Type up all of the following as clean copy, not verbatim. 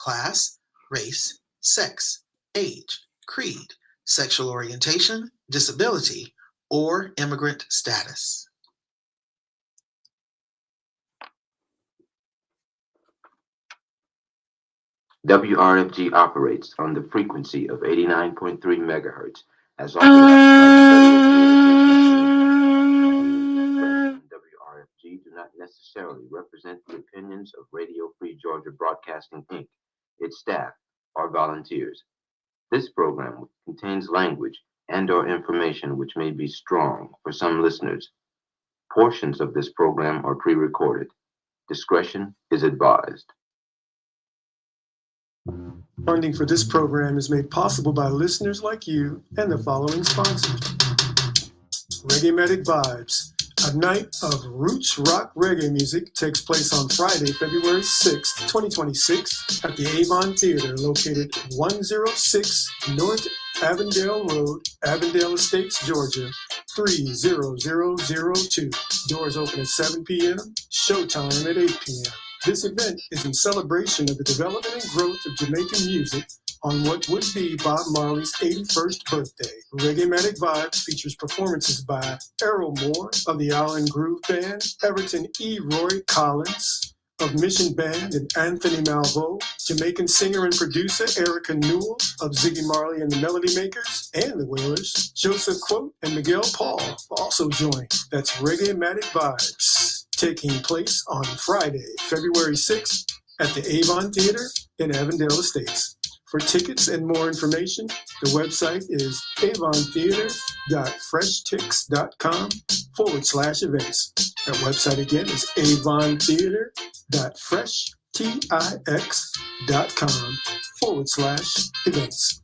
class, race, sex, age, creed, sexual orientation, disability, or immigrant status. WRFG operates on the frequency of 89.3 megahertz as WRFG do not necessarily represent the opinions of Radio Free Georgia Broadcasting, Inc., its staff, or volunteers. This program contains language and/or information which may be strong for some listeners. Portions of this program are pre-recorded. Discretion is advised. Funding for this program is made possible by listeners like you and the following sponsors. Reggae Medic Vibes, a night of roots rock reggae music, takes place on Friday, February 6th, 2026 at the Avon Theater, located 106 North Avondale Road, Avondale Estates, Georgia, 30002. Doors open at 7 p.m., showtime at 8 p.m. This event is in celebration of the development and growth of Jamaican music on what would be Bob Marley's 81st birthday. Reggae Medic Vibes features performances by Errol Moore of the Island Groove Band, Everton E. Roy Collins of Mission Band, and Anthony Malvo, Jamaican singer and producer Erica Newell of Ziggy Marley and the Melody Makers and the Wailers, Joseph Quote and Miguel Paul also join. That's Reggae Medic Vibes, taking place on Friday, February 6th at the Avon Theater in Avondale Estates. For tickets and more information, the website is avontheater.freshtix.com/events. That website again is avontheater.freshtix.com/events.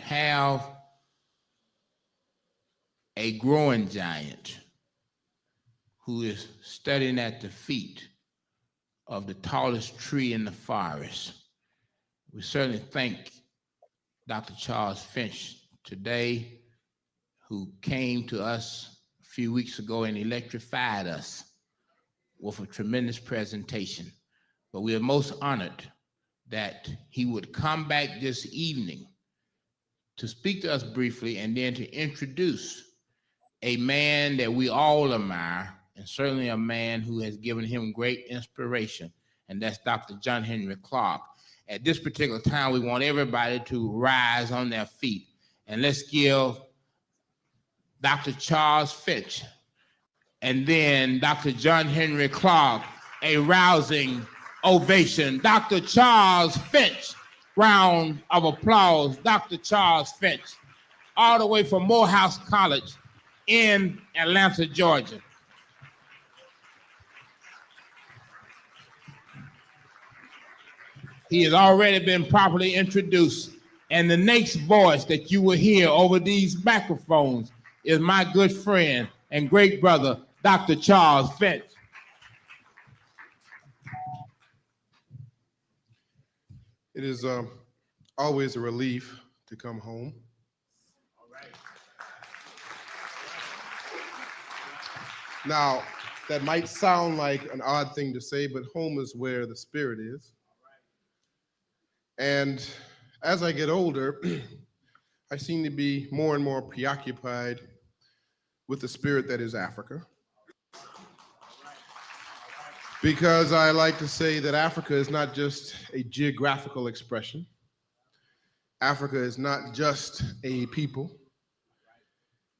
have a growing giant who is studying at the feet of the tallest tree in the forest. We certainly thank Dr. Charles Finch today, who came to us a few weeks ago and electrified us with a tremendous presentation. But we are most honored that he would come back this evening to speak to us briefly and then to introduce a man that we all admire, and certainly a man who has given him great inspiration, and that's Dr. John Henry Clark. At this particular time, we want everybody to rise on their feet, and let's give Dr. Charles Finch and then Dr. John Henry Clark a rousing ovation. Dr. Charles Finch, round of applause. Dr. Charles Finch, all the way from Morehouse College in Atlanta, Georgia. He has already been properly introduced, and the next voice that you will hear over these microphones is my good friend and great brother, Dr. Charles Finch. It is always a relief to come home. All right. Now, that might sound like an odd thing to say, but home is where the spirit is. And as I get older, I seem to be more and more preoccupied with the spirit that is Africa. Because I like to say that Africa is not just a geographical expression. Africa is not just a people.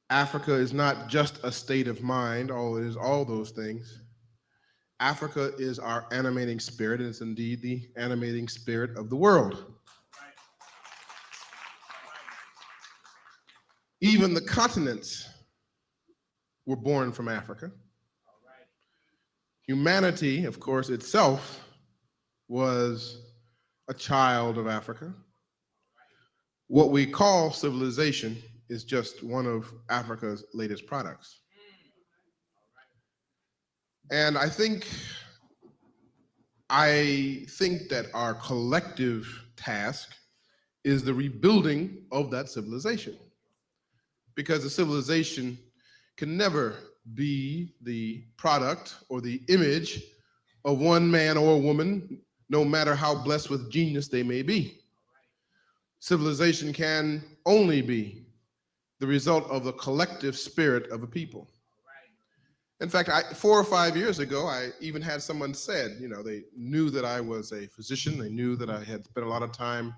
Africa is not just a state of mind, although it is all those things. Africa is our animating spirit, and it's indeed the animating spirit of the world. Even the continents were born from Africa. Humanity, of course, itself was a child of Africa. What we call civilization is just one of Africa's latest products. And I think that our collective task is the rebuilding of that civilization. Because a civilization can never be the product or the image of one man or woman, no matter how blessed with genius they may be. Civilization can only be the result of the collective spirit of a people. In fact, 4 or 5 years ago, I even had someone said, they knew that I was a physician. They knew that I had spent a lot of time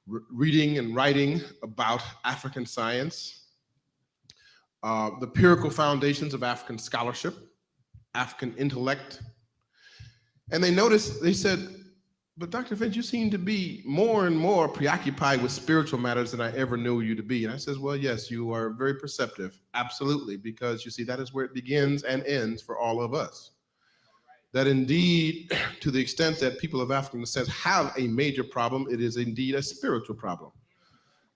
reading and writing about African science, the empirical foundations of African scholarship, African intellect. And they said, but Dr. Finch, you seem to be more and more preoccupied with spiritual matters than I ever knew you to be. And I says, well, yes, you are very perceptive. Absolutely. Because you see, that is where it begins and ends for all of us. That indeed, to the extent that people of African descent have a major problem, it is indeed a spiritual problem.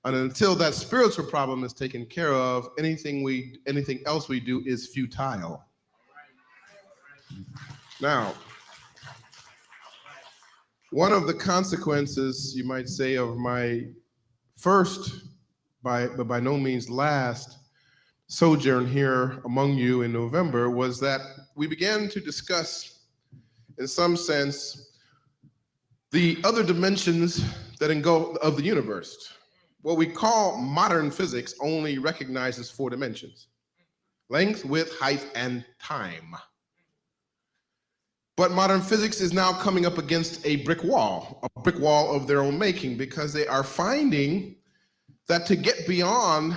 And until that spiritual problem is taken care of, anything else we do is futile. Now, one of the consequences, you might say, of my first, but by no means last, sojourn here among you in November was that we began to discuss, in some sense, the other dimensions that engulf of the universe. What we call modern physics only recognizes 4 dimensions: length, width, height, and time. But modern physics is now coming up against a brick wall of their own making, because they are finding that to get beyond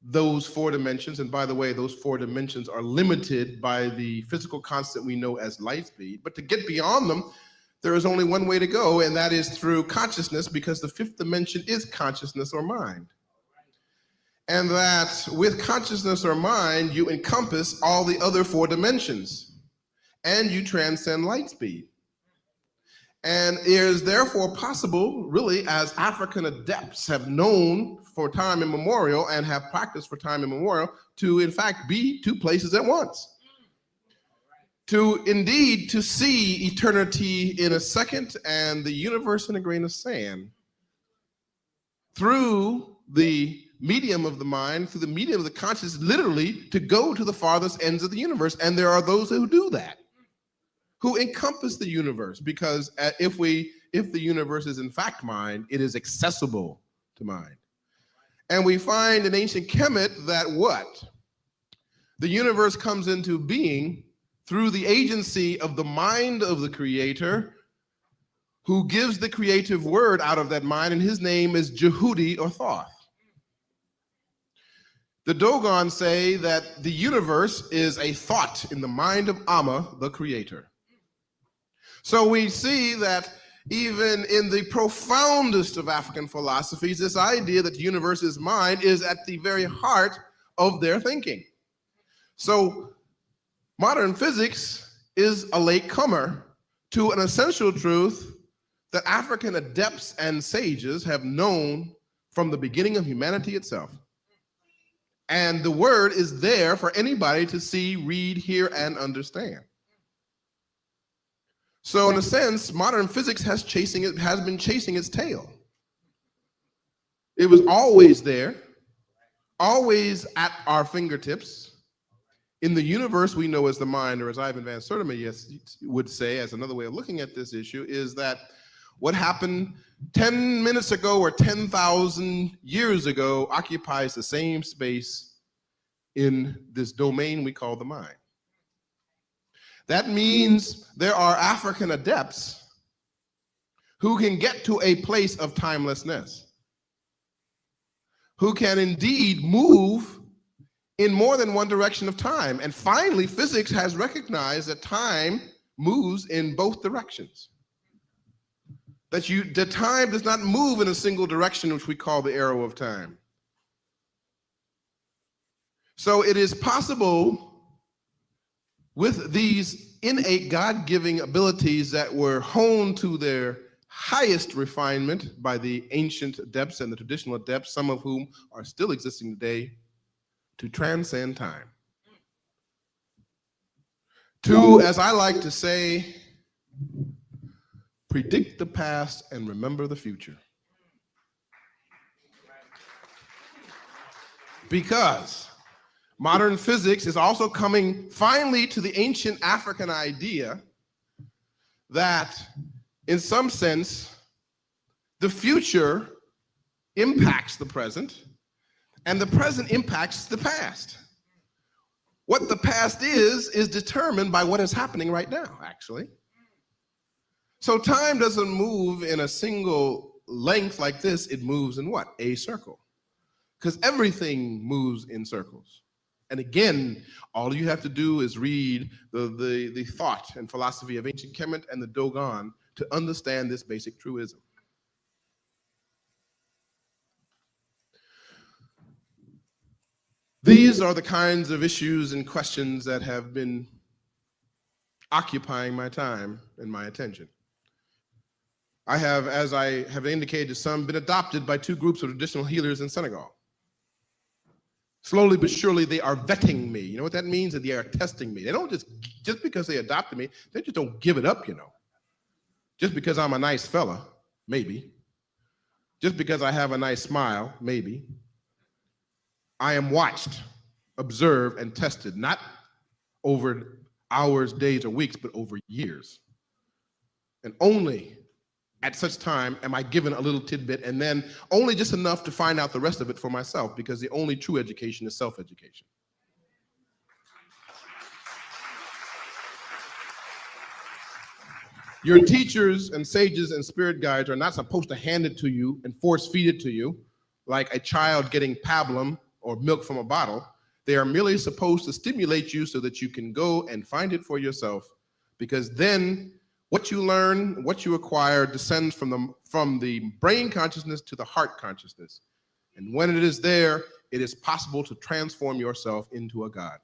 those 4 dimensions, and by the way, those 4 dimensions are limited by the physical constant we know as light speed, but to get beyond them, there is only one way to go, and that is through consciousness, because the 5th dimension is consciousness or mind. And that with consciousness or mind, you encompass all the other 4 dimensions. And you transcend light speed. And it is therefore possible, really, as African adepts have known for time immemorial and have practiced for time immemorial, to in fact be two places at once. To indeed to see eternity in a second and the universe in a grain of sand through the medium of the mind, through the medium of the conscious, literally to go to the farthest ends of the universe. And there are those who do that, who encompass the universe, because if the universe is in fact mind, it is accessible to mind. And we find in ancient Kemet that what? The universe comes into being through the agency of the mind of the creator, who gives the creative word out of that mind, and his name is Jehudi or Thoth. The Dogon say that the universe is a thought in the mind of Amma, the creator. So we see that even in the profoundest of African philosophies, this idea that the universe is mind is at the very heart of their thinking. So modern physics is a latecomer to an essential truth that African adepts and sages have known from the beginning of humanity itself. And the word is there for anybody to see, read, hear, and understand. So in a sense, modern physics has been chasing its tail. It was always there, always at our fingertips. In the universe we know as the mind, or as Ivan Van Sertima would say, as another way of looking at this issue, is that what happened 10 minutes ago or 10,000 years ago occupies the same space in this domain we call the mind. That means there are African adepts who can get to a place of timelessness, who can indeed move in more than one direction of time. And finally, physics has recognized that time moves in both directions. That time does not move in a single direction, which we call the arrow of time. So it is possible with these innate God-giving abilities that were honed to their highest refinement by the ancient adepts and the traditional adepts, some of whom are still existing today, to transcend time. To, as I like to say, predict the past and remember the future. Because modern physics is also coming finally to the ancient African idea that, in some sense, the future impacts the present, and the present impacts the past. What the past is determined by what is happening right now, actually. So time doesn't move in a single length like this, it moves in what? A circle. Because everything moves in circles. And again, all you have to do is read the thought and philosophy of ancient Kemet and the Dogon to understand this basic truism. These are the kinds of issues and questions that have been occupying my time and my attention. I have, as I have indicated to some, been adopted by two groups of traditional healers in Senegal. Slowly but surely, they are vetting me. You know what that means? That they are testing me. They don't just because they adopted me, they just don't give it up, you know. Just because I'm a nice fella, maybe. Just because I have a nice smile, maybe. I am watched, observed, and tested, not over hours, days, or weeks, but over years. And only at such time am I given a little tidbit, and then only just enough to find out the rest of it for myself, because the only true education is self-education. Your teachers and sages and spirit guides are not supposed to hand it to you and force feed it to you like a child getting pablum or milk from a bottle. They are merely supposed to stimulate you so that you can go and find it for yourself, because then what you learn, what you acquire descends from the brain consciousness to the heart consciousness. And when it is there, it is possible to transform yourself into a God.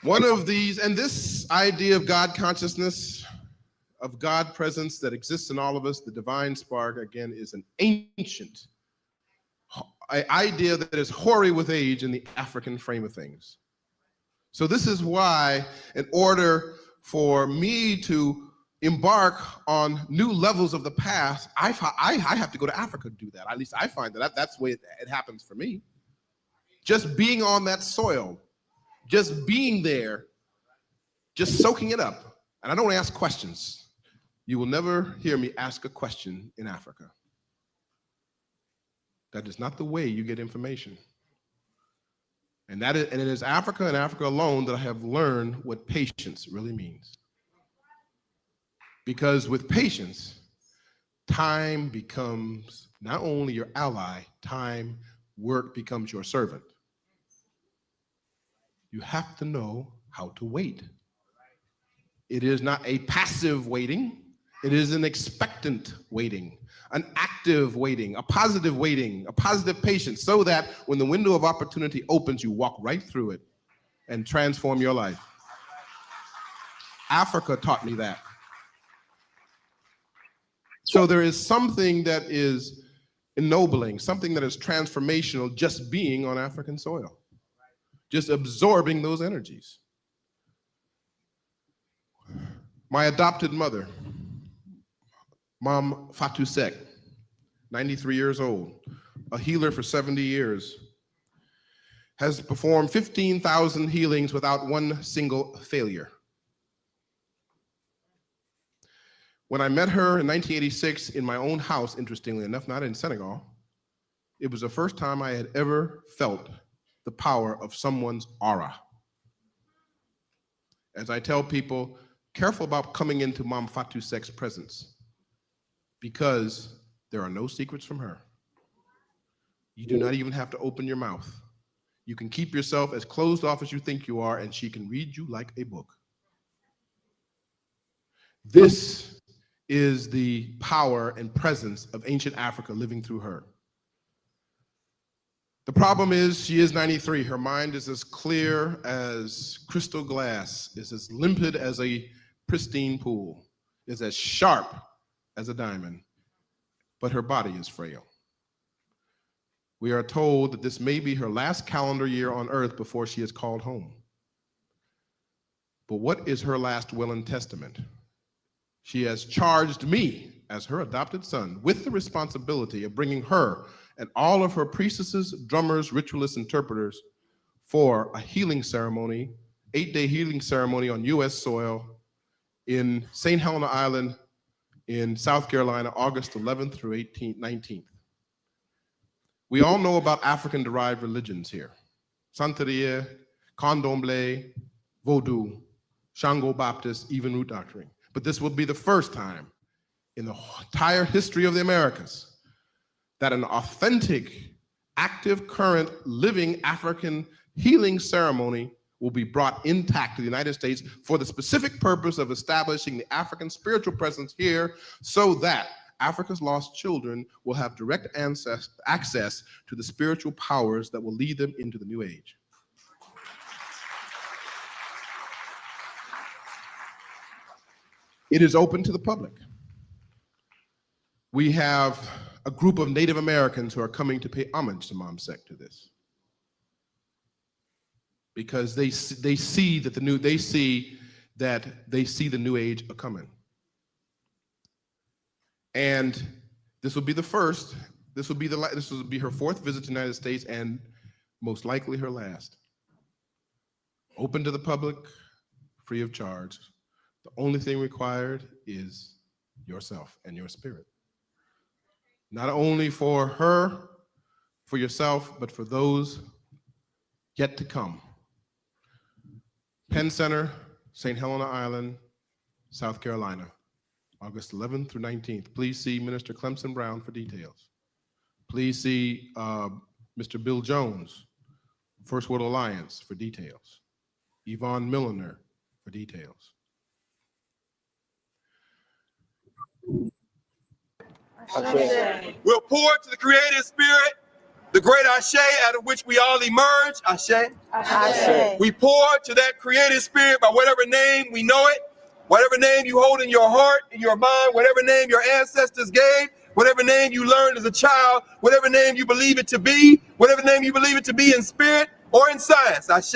One of these, and this idea of God consciousness, of God presence that exists in all of us, the divine spark, again, is an ancient idea that is hoary with age in the African frame of things. So this is why, in order for me to embark on new levels of the path, I have to go to Africa to do that. At least I find that that's the way it happens for me. Just being on that soil, just being there, just soaking it up. And I don't ask questions. You will never hear me ask a question in Africa. That is not the way you get information. And it is Africa and Africa alone that I have learned what patience really means. Because with patience, time becomes not only your ally, work becomes your servant. You have to know how to wait. It is not a passive waiting. It is an expectant waiting, an active waiting, a positive patience, so that when the window of opportunity opens, you walk right through it and transform your life. Africa taught me that. So there is something that is ennobling, something that is transformational, just being on African soil, just absorbing those energies. My adopted mother, Mom Fatou Sek, 93 years old, a healer for 70 years, has performed 15,000 healings without one single failure. When I met her in 1986 in my own house, interestingly enough, not in Senegal, it was the first time I had ever felt the power of someone's aura. As I tell people, careful about coming into Mom Fatou Sek's presence, because there are no secrets from her. You do not even have to open your mouth. You can keep yourself as closed off as you think you are, and she can read you like a book. This is the power and presence of ancient Africa living through her. The problem is she is 93. Her mind is as clear as crystal glass, is as limpid as a pristine pool, is as sharp as a diamond, but her body is frail. We are told that this may be her last calendar year on earth before she is called home. But what is her last will and testament? She has charged me as her adopted son with the responsibility of bringing her and all of her priestesses, drummers, ritualists, interpreters for a healing ceremony, 8-day healing ceremony on US soil in St. Helena Island in South Carolina, August 11th through 19th. We all know about African-derived religions here. Santeria, Candomblé, Vodou, Shango Baptist, even Root Doctrine. But this will be the first time in the entire history of the Americas that an authentic, active, current, living African healing ceremony will be brought intact to the United States for the specific purpose of establishing the African spiritual presence here, so that Africa's lost children will have direct access to the spiritual powers that will lead them into the new age. It is open to the public. We have a group of Native Americans who are coming to pay homage to Mom Sek to this, because they see that the new age a coming. And this will be the first. This will be her fourth visit to the United States, and most likely her last. Open to the public, free of charge. The only thing required is yourself and your spirit. Not only for her, for yourself, but for those yet to come. Penn Center, St. Helena Island, South Carolina, August 11th through 19th. Please see Minister Clemson Brown for details. Please see Mr. Bill Jones, First World Alliance, for details. Yvonne Milliner for details. We'll pour to the creative spirit the great Ashe out of which we all emerge, Ashe. Ashe. We pour to that creative spirit by whatever name we know it, whatever name you hold in your heart, in your mind, whatever name your ancestors gave, whatever name you learned as a child, whatever name you believe it to be, whatever name you believe it to be in spirit or in science, Ashe.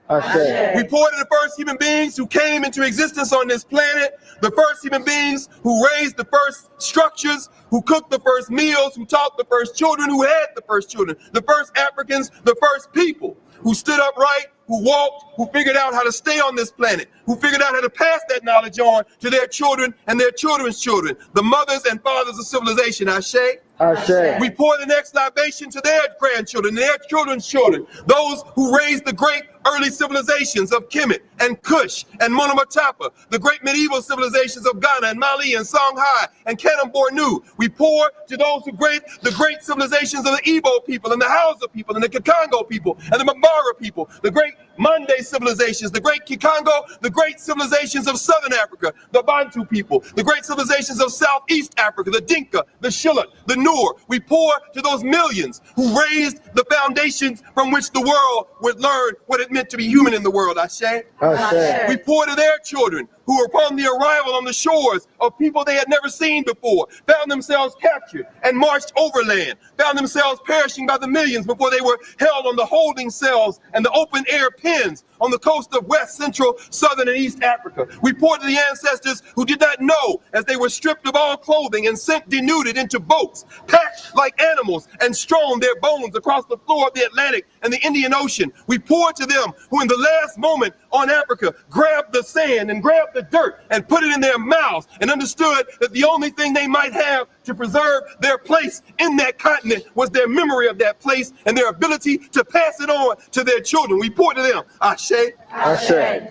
Ashe. We pour to the first human beings who came into existence on this planet, the first human beings who raised the first structures, who cooked the first meals, who taught the first children, who had the first children, the first Africans, the first people, who stood upright, who walked, who figured out how to stay on this planet, who figured out how to pass that knowledge on to their children and their children's children, the mothers and fathers of civilization, Ashe. Ashe. We pour the next libation to their grandchildren, their children's children, those who raised the great early civilizations of Kemet and Kush and Monomotapa, the great medieval civilizations of Ghana and Mali and Songhai and Kanem Bornu. We pour to those who the great civilizations of the Igbo people and the Hausa people and the Kikongo people and the Mambara people, the great Mande civilizations, the great Kikongo, the great civilizations of Southern Africa, the Bantu people, the great civilizations of Southeast Africa, the Dinka, the Shilluk, the Noor. We pour to those millions who raised the foundations from which the world would learn what it meant to be human in the world, Ashe. Ashe. We pour to their children who, upon the arrival on the shores of people they had never seen before, found themselves captured and marched overland, found themselves perishing by the millions before they were held on the holding cells and the open air pens on the coast of West, Central, Southern, and East Africa. We pour to the ancestors who did not know as they were stripped of all clothing and sent denuded into boats, packed like animals, and strewn their bones across the floor of the Atlantic and the Indian Ocean. We pour to them who in the last moment on Africa grabbed the sand and grabbed the dirt and put it in their mouths and understood that the only thing they might have to preserve their place in that continent was their memory of that place and their ability to pass it on to their children. We pour to them, Ashe. Ashe.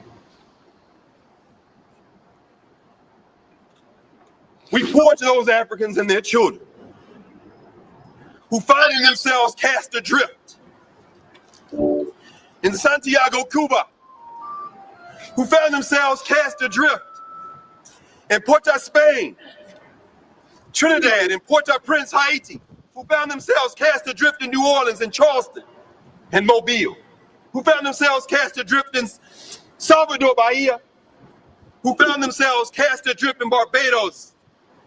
We pour to those Africans and their children who finding themselves cast adrift in Santiago, Cuba, who found themselves cast adrift in Porto, Spain, Trinidad, and Port-au-Prince, Haiti, who found themselves cast adrift in New Orleans and Charleston and Mobile, who found themselves cast adrift in Salvador, Bahia, who found themselves cast adrift in Barbados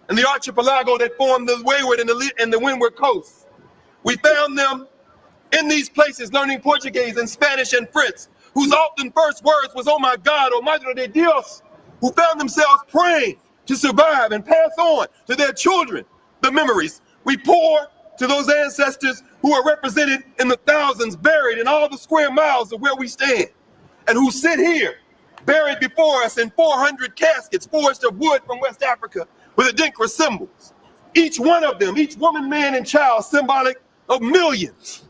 and the archipelago that formed the wayward and the windward coast. We found them in these places learning Portuguese and Spanish and French, whose often first words was, "Oh my God, oh Madre de Dios," who found themselves praying to survive and pass on to their children the memories. We pour to those ancestors who are represented in the thousands buried in all the square miles of where we stand, and who sit here buried before us in 400 caskets forged of wood from West Africa with Adinkra symbols. Each one of them, each woman, man, and child, symbolic of millions.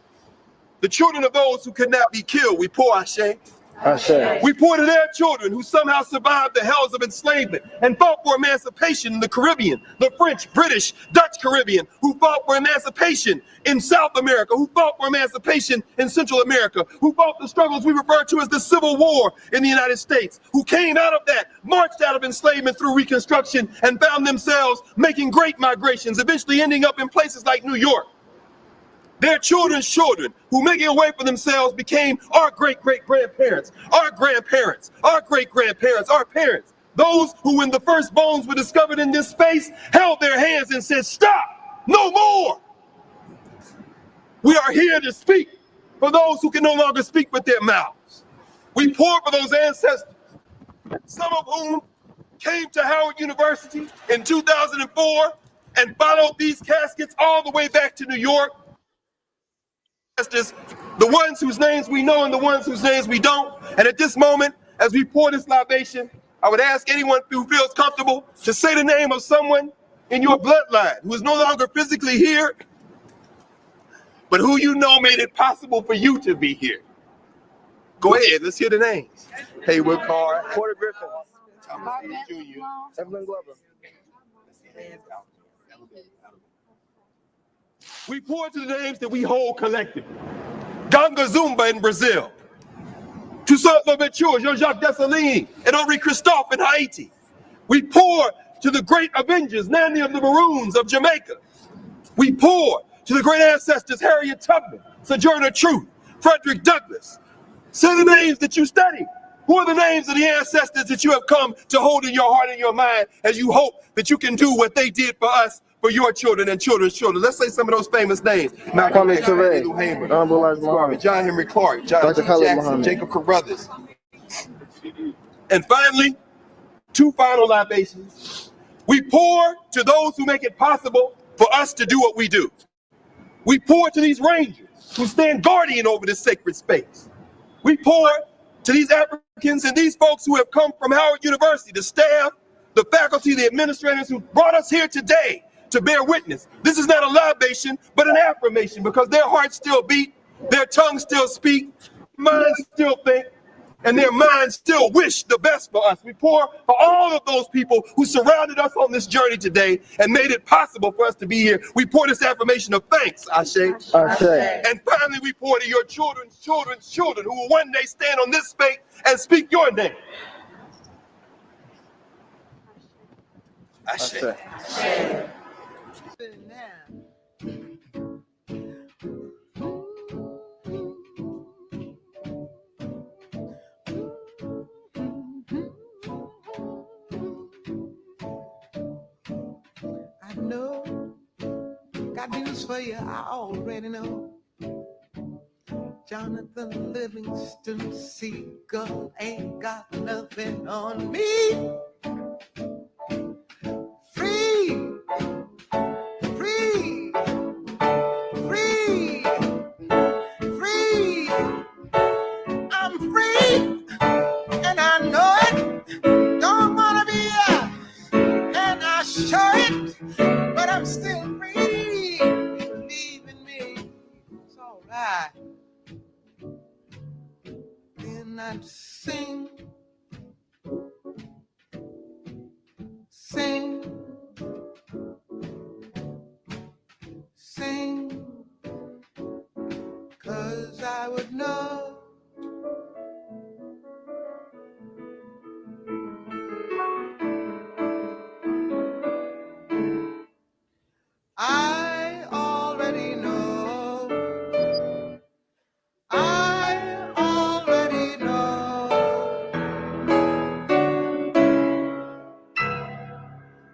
The children of those who could not be killed, we pour, Ashe. Ashe. We pour to their children who somehow survived the hells of enslavement and fought for emancipation in the Caribbean, the French, British, Dutch Caribbean, who fought for emancipation in South America, who fought for emancipation in Central America, who fought the struggles we refer to as the Civil War in the United States, who came out of that, marched out of enslavement through Reconstruction, and found themselves making great migrations, eventually ending up in places like New York. Their children's children, who making a way for themselves, became our great-great-grandparents, our grandparents, our great-grandparents, our parents. Those who, when the first bones were discovered in this space, held their hands and said, "Stop, no more." We are here to speak for those who can no longer speak with their mouths. We pour for those ancestors, some of whom came to Howard University in 2004 and followed these caskets all the way back to New York. The ones whose names we know and the ones whose names we don't. And at this moment, as we pour this libation, I would ask anyone who feels comfortable to say the name of someone in your bloodline who is no longer physically here, but who you know made it possible for you to be here. Go ahead, let's hear the names. Haywood Carr, Porter Griffin. Thomas E. Jr., Evelyn Glover. We pour to the names that we hold collectively. Ganga Zumba in Brazil. Toussaint Louverture, Jean-Jacques Dessalines, and Henri Christophe in Haiti. We pour to the great Avengers, Nanny of the Maroons of Jamaica. We pour to the great ancestors Harriet Tubman, Sojourner Truth, Frederick Douglass. Say the names that you study. Who are the names of the ancestors that you have come to hold in your heart and your mind as you hope that you can do what they did for us, for your children and children's children? Let's say some of those famous names. Malcolm X, Fannie Lou Hamer, John Henry Clark, John G. Jackson, Jacob Carruthers. And finally, two final libations. We pour to those who make it possible for us to do what we do. We pour to these rangers who stand guardian over this sacred space. We pour to these Africans and these folks who have come from Howard University, the staff, the faculty, the administrators who brought us here today to bear witness. This is not a libation, but an affirmation, because their hearts still beat, their tongues still speak, minds still think, and their minds still wish the best for us. We pour for all of those people who surrounded us on this journey today and made it possible for us to be here. We pour this affirmation of thanks, Ashe. Ashe. And finally, we pour to your children's children's children who will one day stand on this space and speak your name. Ashe. Ashe. I know, got news for you, I already know. Jonathan Livingston Seagull ain't got nothing on me. Free, free, free, free. I'm free, and I know it. Don't wanna be here, and I show it. But I'm still free. Believe in me. It's all right. Then I'd sing, sing, sing, 'cause I would know. I already know. I already know.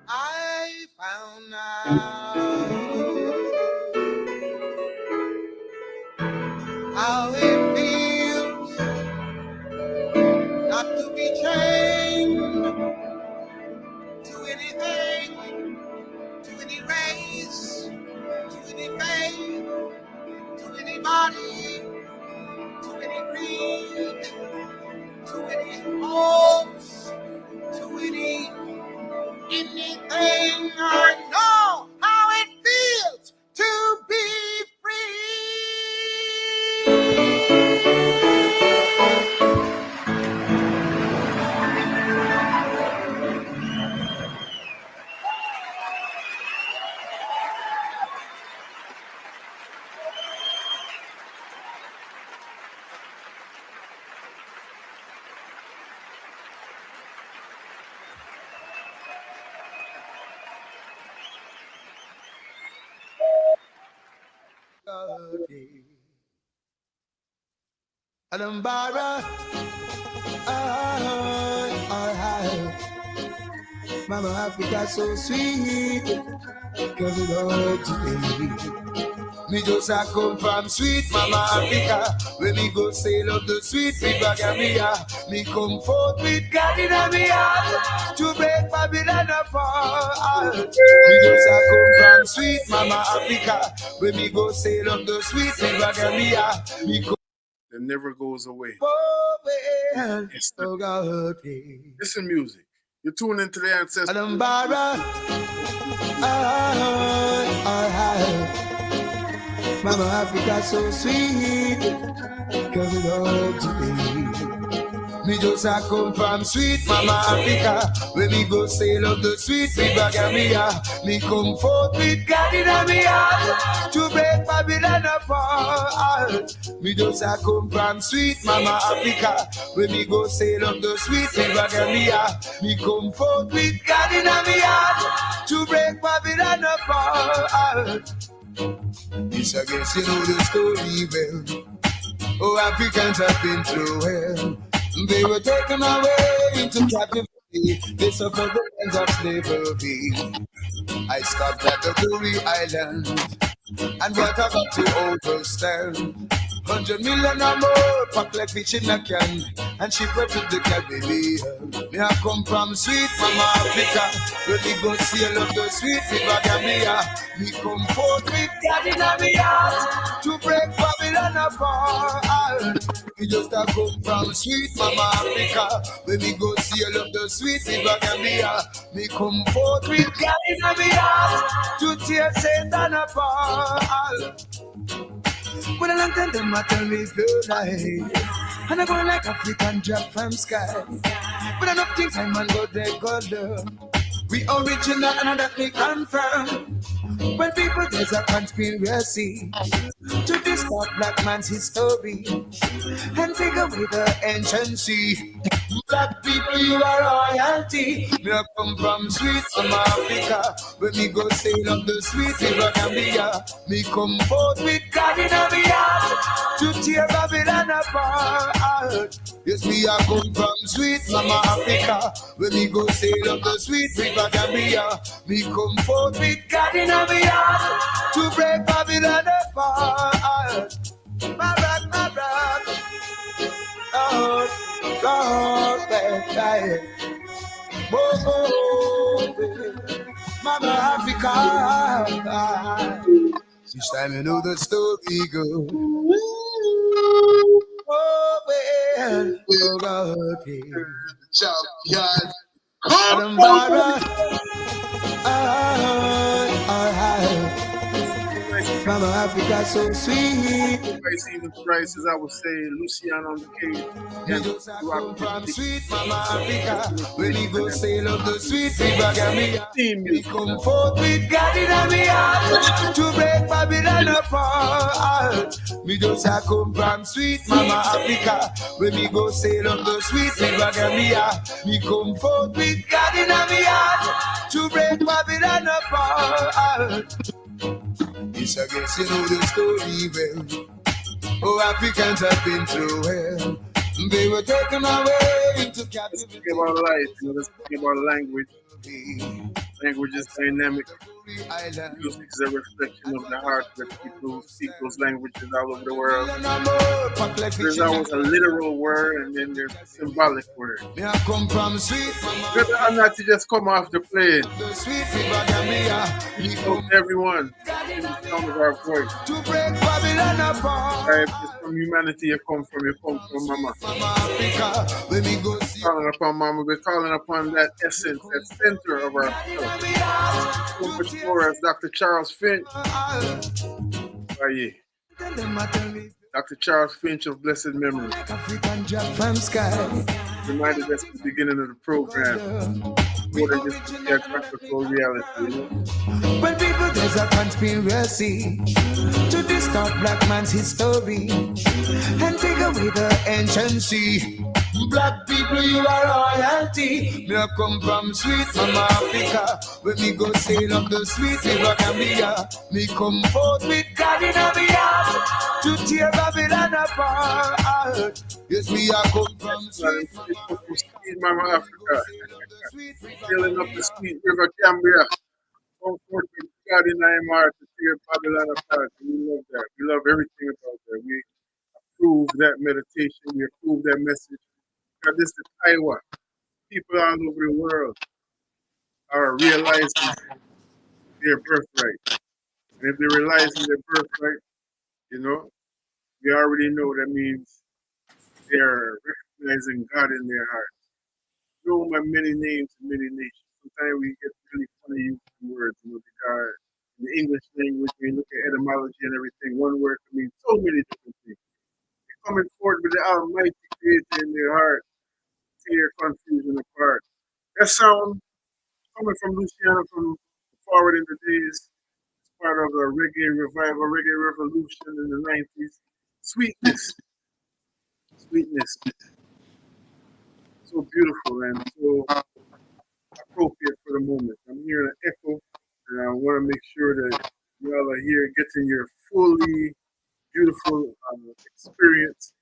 I found out how it feels not to be chained to anything, to any race, to any faith, to anybody, to any creed, to any hopes, to anything. I know how it feels to be Dunbar, Mama Africa so sweet, cause it all today. Me just a come from sweet Mama Africa, when me go sail up the sweet river Gambia. Me come forth with God in me heart, to break Babylon apart. Me just a come from sweet Mama Africa, when me go sail up the sweet river Gambia. Me come That never goes away. oh God, Listen, music. You're tuning into the Ancestral Dunbar, Mama Africa so sweet, cause it all today. Me just a come from sweet Mama Africa, when me go sail up the sweet river Gambia. Me come forth with God in me heart, to break Babylon apart. Me just a come from sweet Mama Africa, when me go sail up the sweet river Gambia. Me come forth with God in me heart, to break Babylon apart. It's I guess you know the story well. Oh, Africans have been through hell. They were taken away into captivity. They suffered the hands of slavery. I stopped at the Coore Island, and what I got to overstand. 100 million or more, packed like fish in a can, and she brought to the Caribbean. Me I come from sweet mama Africa, where we go sail up the sweet river Gambia. Me come forth with God in a me heart, to break Babylon apart. Me just a come from sweet mama Africa, where we go sail up the sweet river Gambia. Me come forth with God in a me heart, to tear Satan apart. When I long time them a tell me blue light, and I go like African drop from sky. But enough things I man go they go down. We original and that they confirm. When people there's a conspiracy to distort black man's history and take away the anciency. Black people, you are royalty. Me I come from sweet from Africa, when me go sail up the sweet river Gambia. Me come forth with God in a me heart, to tear Babylon apart. Yes, me I come from sweet from Africa, when me go sail up the sweet river Gambia. Me come forth with God in a me heart, to break Babylon apart. My brother, Lord, Lord, Mama Africa. Each time you know the story go. Oh, well, oh, God, Champion. Mama Africa so sweet. Price even price, as I would say, Luciano on the cage. Me just a come from sweet Mama Africa, when he go sail up the sweet river Gambia. Me come forth with God in a me heart, to break Babylon apart. Me just a come from sweet Mama Africa, when me go sail up the sweet river Gambia. Me come forth with God in a me heart, to break Babylon apart. It's I guess you know the story well. Oh, Africans have been through hell. They were taken away into captivity. Let's talk about life, let's talk about language. Language is dynamic. Music is a reflection of the heart that people speak those languages all over the world. There's always a literal word and then there's a symbolic word. Whether or not you just come off the plane, we hope everyone in the sound of our voice. If it's from humanity, you come from Mama. Calling upon Mama, we're calling upon that essence, that center of our so much more as Dr. Charles Finch. Dr. Charles Finch of blessed memory reminded us at the beginning of the program more than just a geographical reality. When people there's a conspiracy to distort black man's history and take away the anciency. Black people, you are royalty. Me I come from sweet Mama Africa, when me go sail up the sweet river Gambia. Me come forth with God in a me heart, to tear Babylon apart. Yes, me I come from sweet Mama Africa, sailing up the sweet river Gambia. Come forth with God in our heart to tear Babylon apart. We love that. We love everything about that. We approve that meditation. We approve that message. Because this is Iowa. People all over the world are realizing their birthright. And if they're realizing their birthright, you know, we already know that means they're recognizing God in their hearts. Know by many names and many nations. Sometimes we get really funny using words, you know, because in the English language, when you look at etymology and everything, one word can mean so many different things. They're coming forward with the Almighty Creator in their heart, tear confusion apart. That sound coming from Luciano from forward in the days, it's part of a reggae revival, reggae revolution in the 90s. Sweetness. Sweetness. So beautiful and so appropriate for the moment. I'm hearing an echo, and I want to make sure that y'all are here getting your fully beautiful experience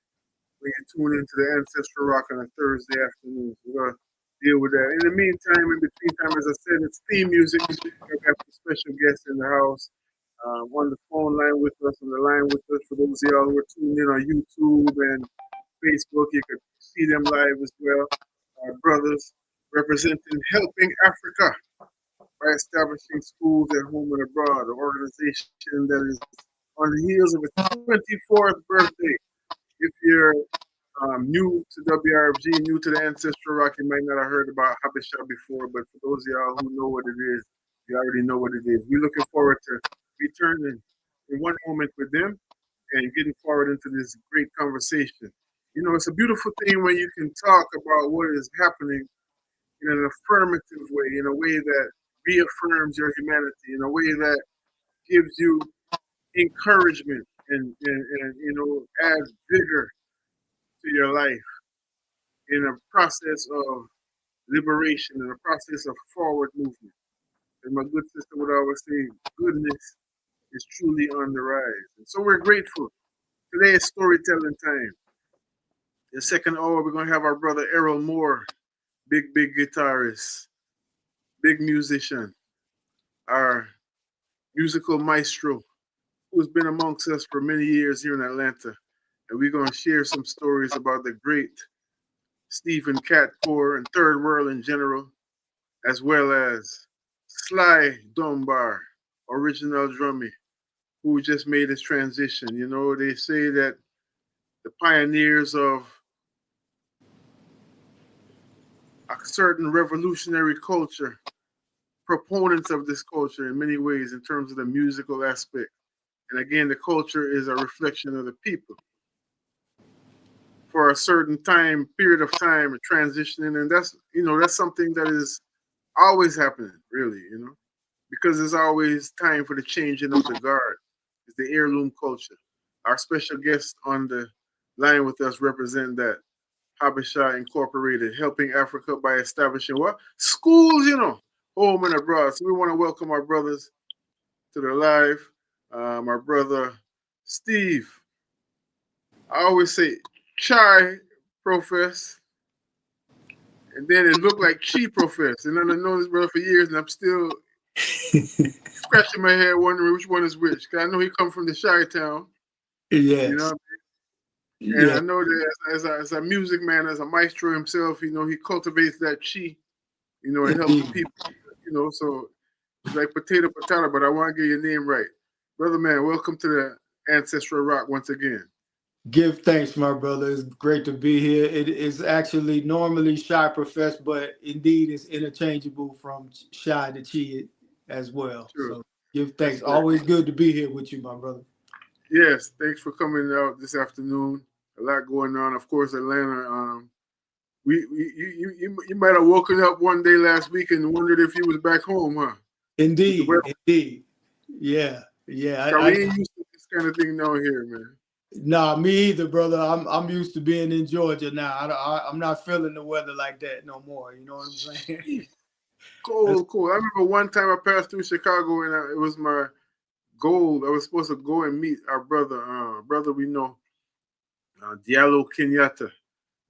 when you tune into the Ancestral Rock on a Thursday afternoon. So we're going to deal with that. In the meantime, in between time, as I said, it's theme music. We have some special guests in the house. On the phone line with us, on the line with us. For those of y'all who are tuned in on YouTube and Facebook, you can see them live as well. Our brothers representing Helping Africa by establishing schools at home and abroad, an organization that is on the heels of its 24th birthday. If you're new to WRFG, new to the Ancestral Rock, you might not have heard about HABESHA before, but for those of y'all who know what it is, you already know what it is. We're looking forward to returning in one moment with them and getting forward into this great conversation. You know, it's a beautiful thing when you can talk about what is happening in an affirmative way, in a way that reaffirms your humanity, in a way that gives you encouragement and you know, adds vigor to your life in a process of liberation, in a process of forward movement. And my good sister would always say, goodness is truly on the rise. And so we're grateful. Today is storytelling time. The second hour, we're going to have our brother Errol Moore, big guitarist, big musician, our musical maestro, who's been amongst us for many years here in Atlanta. And we're going to share some stories about the great Stephen Cat Coore and Third World in general, as well as Sly Dunbar, original drummer, who just made his transition. You know, they say that the pioneers of a certain revolutionary culture, proponents of this culture in many ways in terms of the musical aspect. And again, the culture is a reflection of the people. For a certain time, period of time, transitioning, and that's, you know, that's something that is always happening, really, you know, because there's always time for the changing of the guard. It's the heirloom culture. Our special guest on the line with us represent that. HABESHA Incorporated, helping Africa by establishing what? Schools, you know, home and abroad. So we want to welcome our brothers to the live. Our brother Steve. I always say Chai Profess, and then it looked like Chi Profess. And I've known this brother for years, and I'm still scratching my head wondering which one is which. Because I know he come from the Chi-Town. Yes. You know, and I know that as a music man, as a maestro himself, you know, he cultivates that chi, you know, and helps the people, you know, so it's like potato, but I want to get your name right. Brother man, welcome to the Ancestral Rock once again. Give thanks, my brother. It's great to be here. It is actually normally Shy Profess, but indeed it's interchangeable from Shy to Chi as well. Sure. So give thanks. Always good to be here with you, my brother. Yes, thanks for coming out this afternoon. A lot going on. Of course, Atlanta. You might have woken up one day last week and wondered if you was back home, huh? Indeed. Yeah. We ain't used to this kind of thing down here, man. Nah, me either, brother. I'm used to being in Georgia now. I'm not feeling the weather like that no more. You know what I'm saying? Cold. I remember one time I passed through Chicago and it was my goal. I was supposed to go and meet our brother we know, Diallo Kenyatta.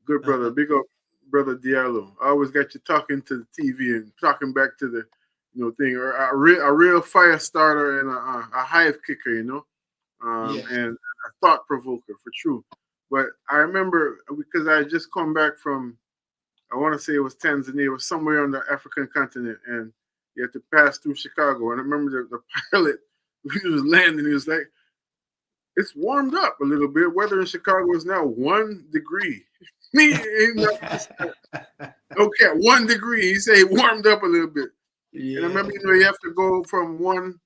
Good brother, big up brother Diallo. I always got you talking to the TV and talking back to the, you know, thing, or a real fire starter and a hive kicker, you know, and a thought provoker for true. But I remember because I had just come back from, I want to say it was Tanzania, it was somewhere on the African continent, and you had to pass through Chicago. And I remember the pilot, he was landing, he was like, it's warmed up a little bit. Weather in Chicago is now 1 degree. Okay, 1 degree. He said it warmed up a little bit. Yeah. And I remember, you know, you have to go from one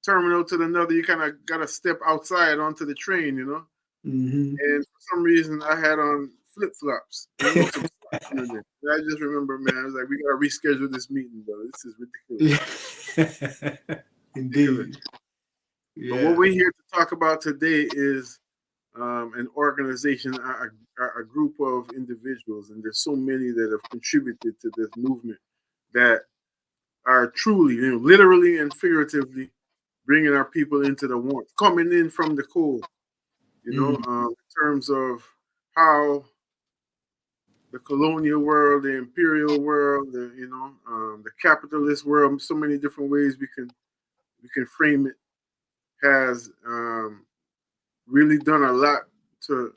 terminal to another. You kind of got to step outside onto the train, you know. Mm-hmm. And for some reason, I had on flip-flops. I just remember, man, I was like, we got to reschedule this meeting, bro. This is ridiculous. Indeed. Yeah. But what we're here to talk about today is an organization, a group of individuals, and there's so many that have contributed to this movement that are truly, you know, literally and figuratively bringing our people into the warmth, coming in from the cold, you know, in terms of how the colonial world, the imperial world, the capitalist world, so many different ways we can frame it, has really done a lot to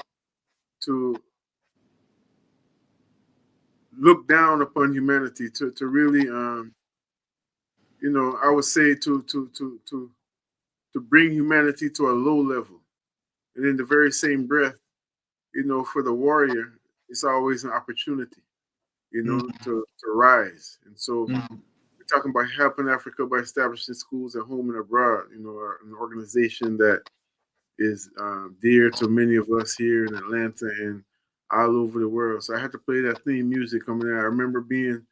look down upon humanity, to really I would say to bring humanity to a low level. And in the very same breath, for the warrior, it's always an opportunity, to rise. And so we're talking about helping Africa by establishing schools at home and abroad, an organization that is dear to many of us here in Atlanta and all over the world. So I had to play that theme music coming out. I remember being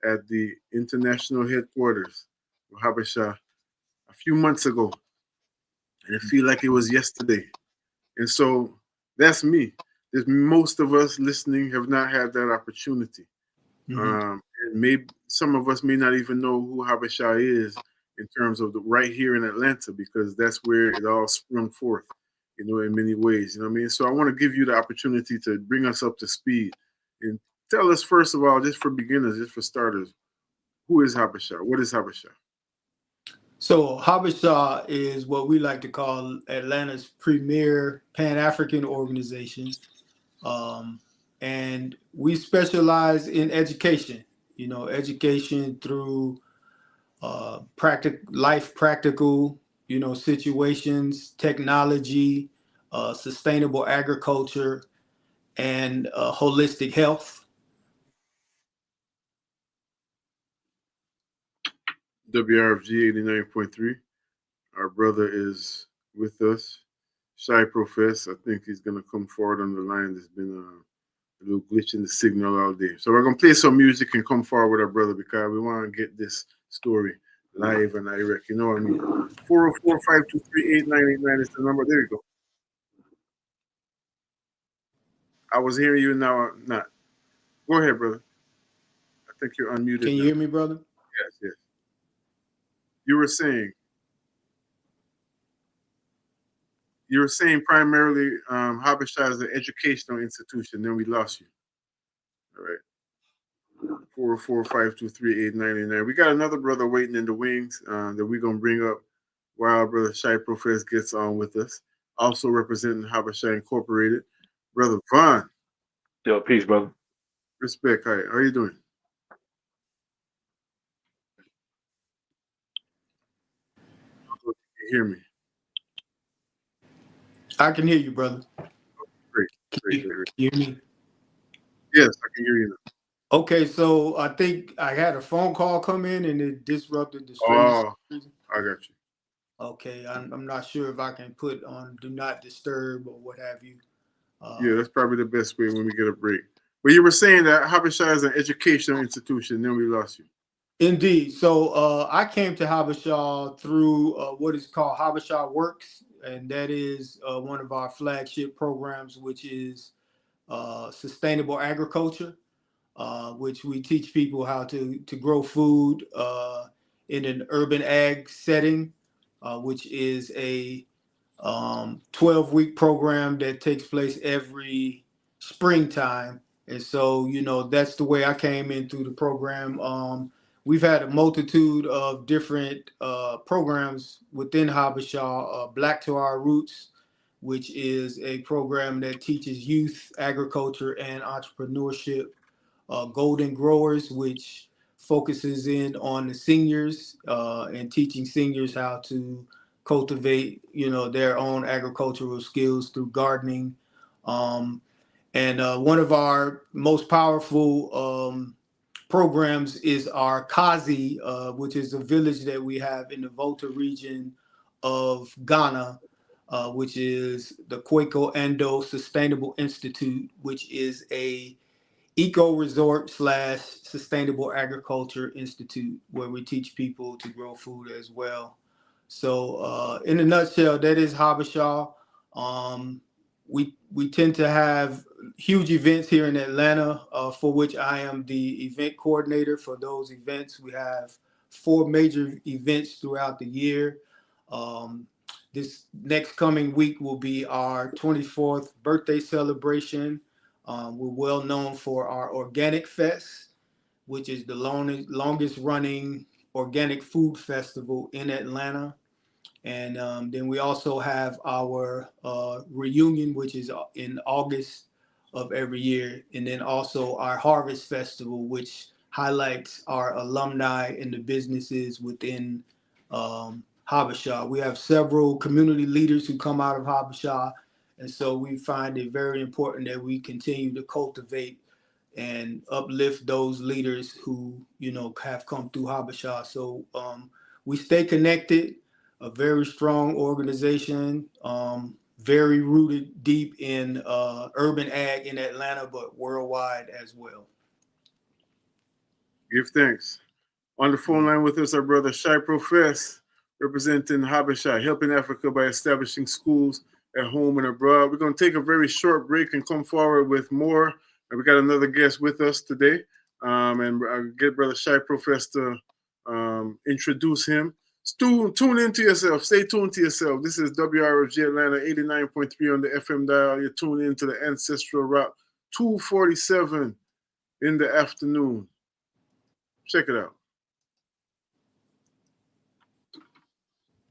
at the international headquarters of HABESHA a few months ago, and it feel like it was yesterday. And so that's me. There's most of us listening have not had that opportunity. And maybe some of us may not even know who HABESHA is in terms of right here in Atlanta, because that's where it all sprung forth, in many ways. You know what I mean? So I want to give you the opportunity to bring us up to speed and tell us, first of all, just for beginners, just for starters, who is HABESHA? What is HABESHA? So HABESHA is what we like to call Atlanta's premier Pan-African organization. And we specialize in education, education through practical, situations, technology, sustainable agriculture, and holistic health. WRFG 89.3. Our brother is with us. Shy Profess. I think he's going to come forward on the line. There's been a little glitch in the signal all day. So we're going to play some music and come forward with our brother, because we want to get this story live and direct. You know what I mean? 404-523-8989 is the number. There you go. I was hearing you, now I'm not. Go ahead, brother. I think you're unmuted. Can you hear me, brother? Yes. You were saying primarily HABESHA is an educational institution. Then we lost you. All right. 404-523-8989. We got another brother waiting in the wings that we're going to bring up while our brother Shy Profess gets on with us. Also representing HABESHA Incorporated, Brother Vaughn. Yo, peace, brother. Respect. Hi. How are you doing? You can hear me. I can hear you, brother. Great. Can you hear me? Yes, I can hear you now. Okay, so I think I had a phone call come in and it disrupted the stream. Oh, I got you. Okay, I'm not sure if I can put on do not disturb or what have you. Yeah, that's probably the best way when we get a break. But you were saying that HABESHA is an educational institution, then we lost you. Indeed. So I came to HABESHA through what is called HABESHA Works, and that is one of our flagship programs, which is sustainable agriculture, which we teach people how to grow food in an urban ag setting, which is a 12-week program that takes place every springtime. And so, that's the way I came in through the program. We've had a multitude of different programs within HABESHA. Black to Our Roots, which is a program that teaches youth agriculture and entrepreneurship. Golden Growers, which focuses in on the seniors and teaching seniors how to cultivate, their own agricultural skills through gardening. And one of our most powerful programs is our Kazi, which is a village that we have in the Volta region of Ghana, which is the Kwaiko Ando Sustainable Institute, which is a eco resort / sustainable agriculture institute where we teach people to grow food as well. So in a nutshell, that is HABESHA. We tend to have huge events here in Atlanta, for which I am the event coordinator for those events. We have 4 major events throughout the year. This next coming week will be our 24th birthday celebration. We're well known for our Organic Fest, which is the longest running organic food festival in Atlanta. And then we also have our reunion, which is in August of every year. And then also our Harvest Festival, which highlights our alumni and the businesses within HABESHA. We have several community leaders who come out of HABESHA. And so we find it very important that we continue to cultivate and uplift those leaders who, you know, have come through HABESHA. So we stay connected, a very strong organization, very rooted deep in urban ag in Atlanta, but worldwide as well. Give thanks. On the phone line with us, our brother Shai Profess, representing HABESHA, helping Africa by establishing schools at home and abroad. We're going to take a very short break and come forward with more. And we got another guest with us today. And I'll get brother Shai Profess to introduce him. Tune into yourself. Stay tuned to yourself. This is WRFG Atlanta 89.3 on the FM dial. You're tuned into the Ancestral Rock, 2:47 in the afternoon. Check it out.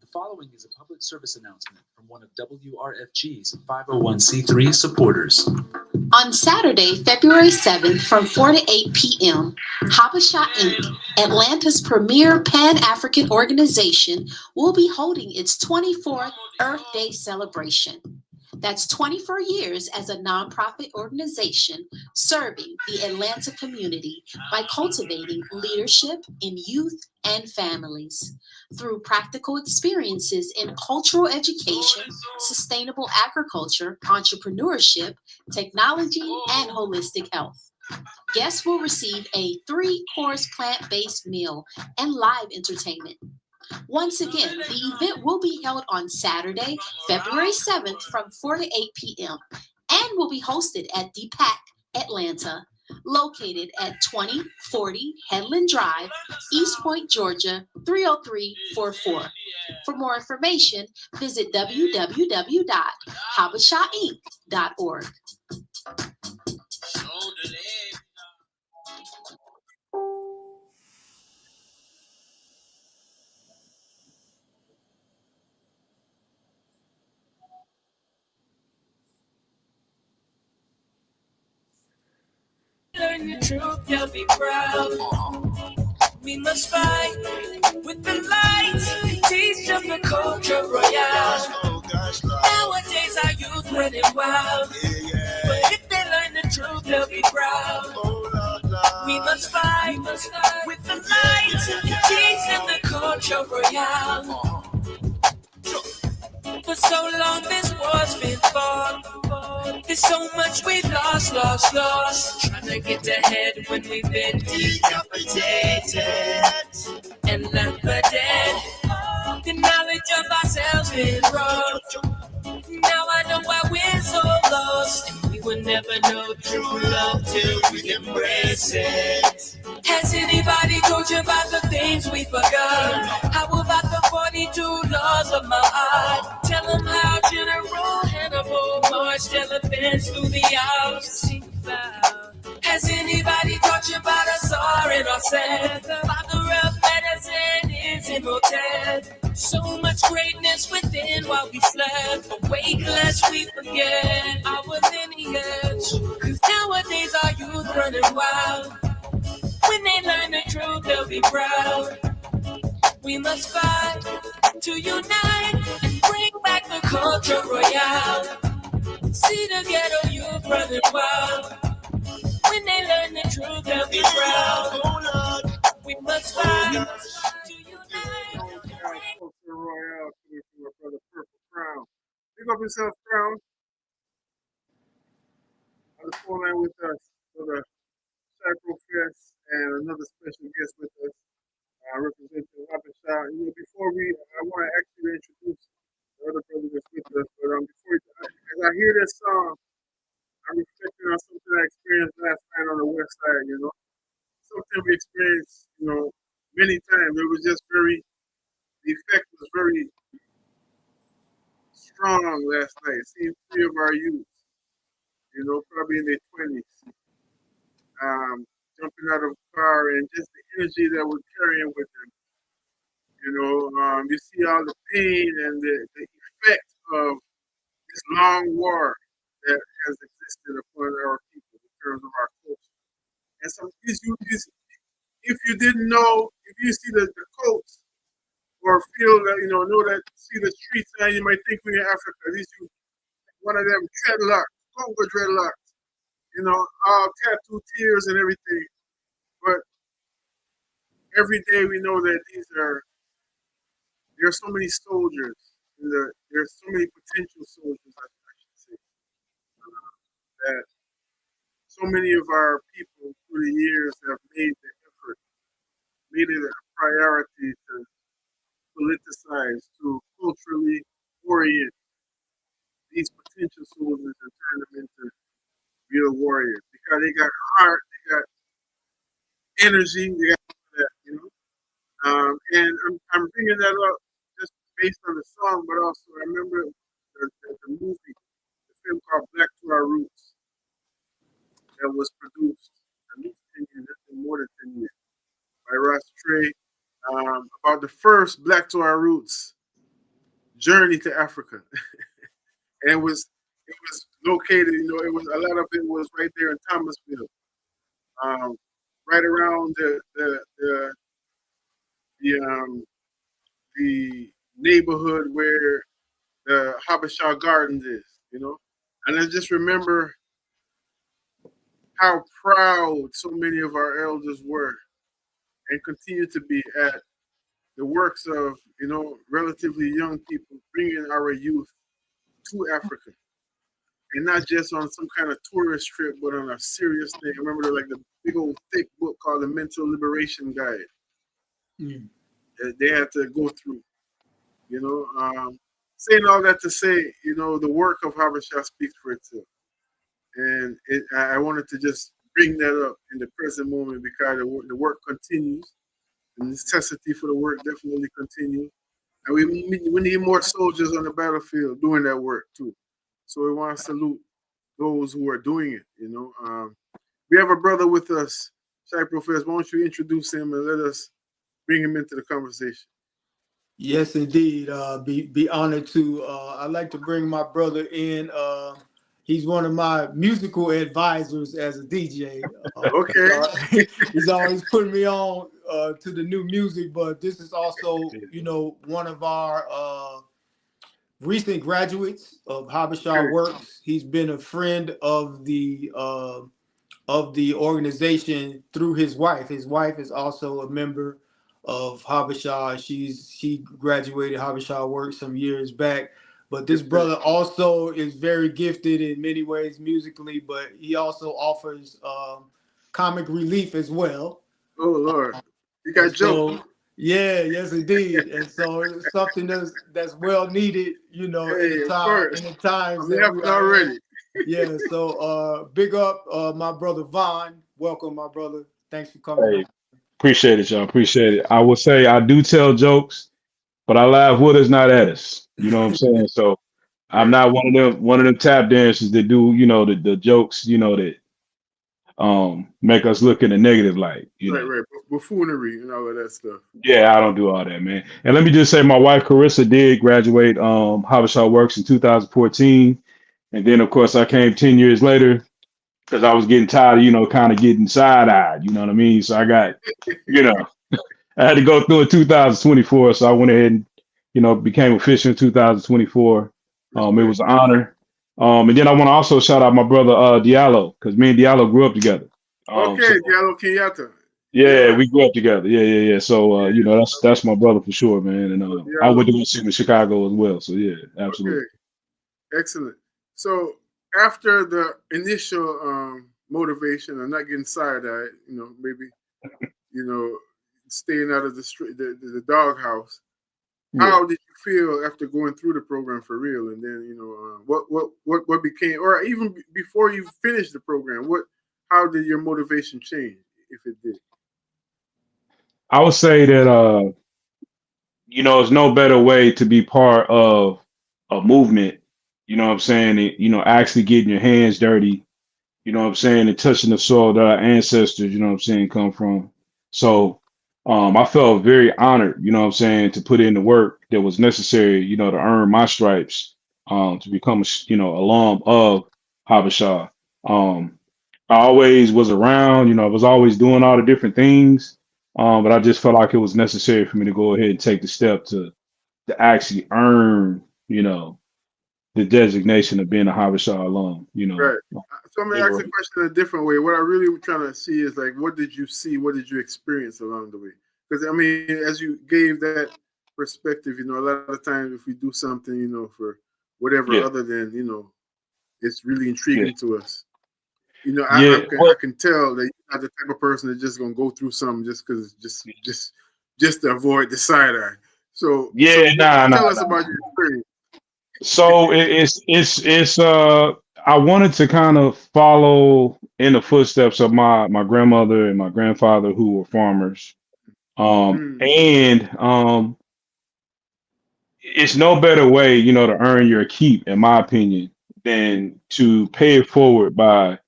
The following is a public service announcement from one of WRFG's 501c3 supporters. On Saturday, February 7th from 4 to 8 p.m., HABESHA INC., Atlanta's premier Pan-African organization, will be holding its 24th Earth Day celebration. That's 24 years as a nonprofit organization serving the Atlanta community by cultivating leadership in youth and families. Through practical experiences in cultural education, sustainable agriculture, entrepreneurship, technology, and holistic health. Guests will receive a 3-course plant-based meal and live entertainment. Once again, the event will be held on Saturday, February 7th from 4 to 8 p.m. and will be hosted at DPAC Atlanta, located at 2040 Headland Drive, East Point, Georgia, 30344. For more information, visit www.habeshainc.org. Learn the truth, you'll be proud. We must fight with the light, teach them the culture royale. Nowadays our youth running wild, but if they learn the truth, they'll be proud. We must fight with the light, teach them the culture royale. For so long this war's been fought. There's so much we've lost. Trying to get ahead when we've been decapitated and left for dead. The knowledge of ourselves been wrong. Now I know why we're so lost. And we will never know true love till we embrace it. Has anybody told you about the things we forgot? How about the 42 laws of my heart? Tell them how General Hannibal marched elephants through the Alps. Has anybody taught you about a Tsar and Arsene? Father of medicine is immortal. So much greatness within while we slept. Awake lest we forget our lineage. Cause nowadays our youth running wild. When they learn the truth, they'll be proud. We must fight to unite and bring back the culture royale. See the ghetto youth running wild. When they learn the truth, they'll be proud. We must fight to unite and bring Culture Royale, coming from our brother Purple Crown. Pick up yourself, Crown. On the phone line with us, brother Shai Profess, and another special guest with us, representing HABESHA. You know, before I want to actually introduce the other brother that's with us, but as I hear this song, I'm reflecting on something I experienced last night on the west side, you know. Something we experienced, you know, many times. It was just the effect was very strong last night. Seeing 3 of our youth, you know, probably in their 20s, jumping out of the car and just the energy that we're carrying with them. You know, you see all the pain and the effect of this long war that has existed upon our people in terms of our culture. And some of these youth, if you didn't know, if you see the coats or feel that, you know that, see the streets, and you might think we're in Africa. These youth, one of them dreadlocks, Congo dreadlocks, you know, all tattoo tears and everything. But every day we know that there are so many soldiers, there's so many potential soldiers, I should say, that so many of our people through the years have made the effort, made it a priority to politicize, to culturally orient these potential soldiers and turn them into real warriors, because they got heart, they got energy, they got that, you know. And I'm bringing that up just based on the song, but also I remember the movie, the film called Black to Our Roots, that was produced at least 10 years, more than 10 years, by Ras Kofi, about the first Black to Our Roots journey to Africa. And it was located, you know, a lot of it was right there in Thomasville, right around the neighborhood where the HABESHA Gardens is, you know. And I just remember how proud so many of our elders were and continue to be at the works of, you know, relatively young people bringing our youth to Africa. And not just on some kind of tourist trip, but on a serious thing. I remember the big old thick book called The Mental Liberation Guide that they had to go through, you know. Saying all that to say, you know, the work of Habesha speaks for itself. And I wanted to just bring that up in the present moment because the work continues. The necessity for the work definitely continues. And we need more soldiers on the battlefield doing that work too. So we want to salute those who are doing it, you know. We have a brother with us, Shai Professor. Why don't you introduce him and let us bring him into the conversation? Yes, indeed. Be honored to. I'd like to bring my brother in. He's one of my musical advisors as a DJ. Okay. He's always putting me on to the new music, but this is also, you know, one of our recent graduates of Habesha Works. He's been a friend of the organization through his wife. His wife is also a member of Habesha. She graduated Habesha Works some years back. But this brother also is very gifted in many ways musically, but he also offers comic relief as well. Oh Lord, you got jokes. Yeah, yes indeed. And so it's something that's well needed, you know, in the times that we are already. Yeah, so big up my brother Vaughn. Welcome, my brother. Thanks for coming. Hey, appreciate it, y'all. Appreciate it. I will say I do tell jokes, but I laugh with us, not at us. You know what I'm saying? So I'm not one of them tap dancers that do, you know, the jokes, you know, that make us look in a negative light. You know? Right. Buffoonery and all of that stuff. Yeah, I don't do all that, man. And let me just say, my wife Carissa did graduate Habesha Works in 2014, and then of course I came 10 years later because I was getting tired of, you know, kind of getting side-eyed. You know what I mean? So I got, you know, I had to go through in 2024, so I went ahead and, you know, became official in 2024. It was an honor. And then I want to also shout out my brother Diallo, because me and Diallo grew up together. Diallo Kenyatta. Yeah, we grew up together. Yeah. So you know, that's my brother for sure, man. And I went to go see him in Chicago as well. So yeah, absolutely. Okay. Excellent. So after the initial motivation of not getting side-eyed, you know, maybe, you know, staying out of the street, the doghouse. How did you feel after going through the program for real? And then, you know, what became, or even before you finished the program, how did your motivation change, if it did? I would say that you know, there's no better way to be part of a movement, you know what I'm saying, and, you know, actually getting your hands dirty, you know what I'm saying, and touching the soil that our ancestors, you know what I'm saying, come from. So I felt very honored, you know what I'm saying, to put in the work that was necessary, you know, to earn my stripes, to become a, you know, alum of Habesha. Um, I always was around, you know, I was always doing all the different things, but I just felt like it was necessary for me to go ahead and take the step to actually earn, you know, the designation of being a Habesha alum, you know. Right. So I'm gonna ask the question a different way. What I really was trying to see is like, what did you see? What did you experience along the way? Because I mean, as you gave that perspective, you know, a lot of times if we do something, you know, for whatever Yeah, other than, you know, it's really yeah, intriguing to us. You know, yeah. I Well, can tell that you're not the type of person that's just gonna go through something just because just to avoid the side eye. So yeah, nah, tell nah, us nah. about your experience. So it's I wanted to kind of follow in the footsteps of my grandmother and my grandfather who were farmers. Mm, And it's no better way, you know, to earn your keep, in my opinion, than to pay it forward by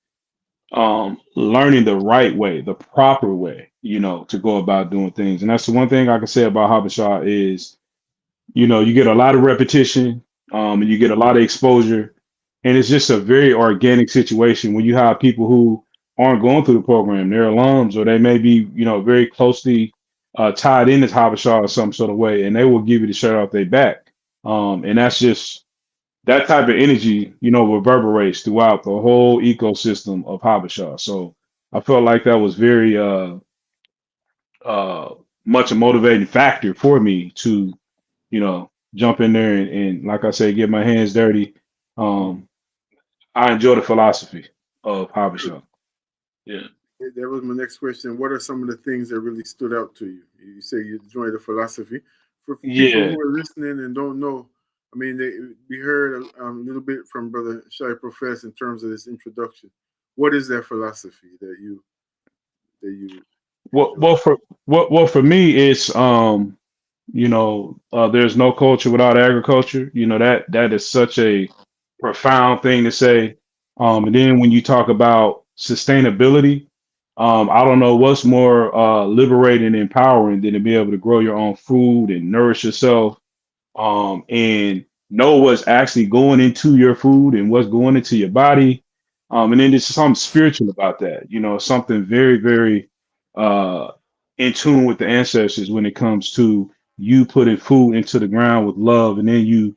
learning the right way, the proper way, you know, to go about doing things. And that's the one thing I can say about Habesha is, you know, you get a lot of repetition, and you get a lot of exposure, and it's just a very organic situation when you have people who aren't going through the program, they're alums, or they may be, you know, very closely tied into Habesha or some sort of way, and they will give you the shirt off their back. And that's just that type of energy, you know, reverberates throughout the whole ecosystem of Habesha. So I felt like that was very uh, much a motivating factor for me to, you know, jump in there and like I say, get my hands dirty. Um, I enjoy the philosophy of Habesha. Yeah. that was my next question. What are some of the things that really stood out to you? You say you enjoy the philosophy. For people Yeah. who are listening and don't know, I mean, we heard a little bit from Brother Shai Profess in terms of this introduction. What is that philosophy that you Well, enjoy? well for for me, it's you know, there's no culture without agriculture. You know that is such a profound thing to say. And then when you talk about sustainability, I don't know what's more liberating and empowering than to be able to grow your own food and nourish yourself, and know what's actually going into your food and what's going into your body. And then there's something spiritual about that, you know, something very, very uh, in tune with the ancestors when it comes to you putting food into the ground with love, and then you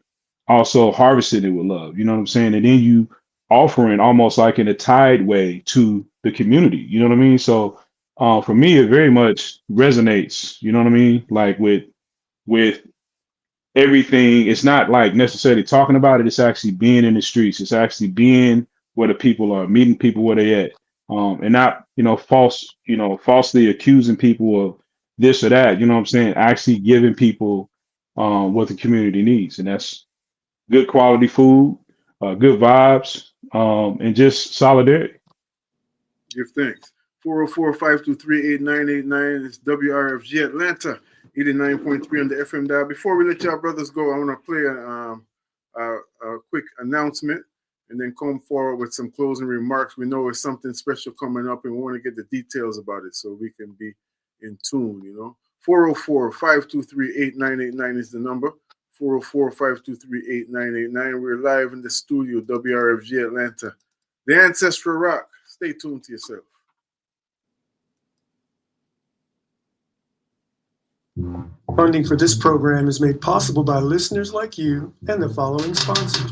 also harvesting it with love, you know what I'm saying? And then you offering almost like in a tide way to the community, you know what I mean? So for me, it very much resonates, you know what I mean? Like with everything. It's not like necessarily talking about it. It's actually being in the streets. It's actually being where the people are, meeting people where they at, and not, you know, falsely accusing people of this or that. You know what I'm saying? Actually giving people what the community needs, and that's good quality food, good vibes, and just solidarity. Give thanks. 404-523-8989 is WRFG Atlanta, 89.3 on the FM dial. Before we let y'all brothers go, I want to play a quick announcement and then come forward with some closing remarks. We know it's something special coming up and we want to get the details about it so we can be in tune, you know. 404-523-8989 is the number. 404-523-8989. We're live in the studio, WRFG Atlanta. The Ancestral Rock. Stay tuned to yourself. Funding for this program is made possible by listeners like you and the following sponsors.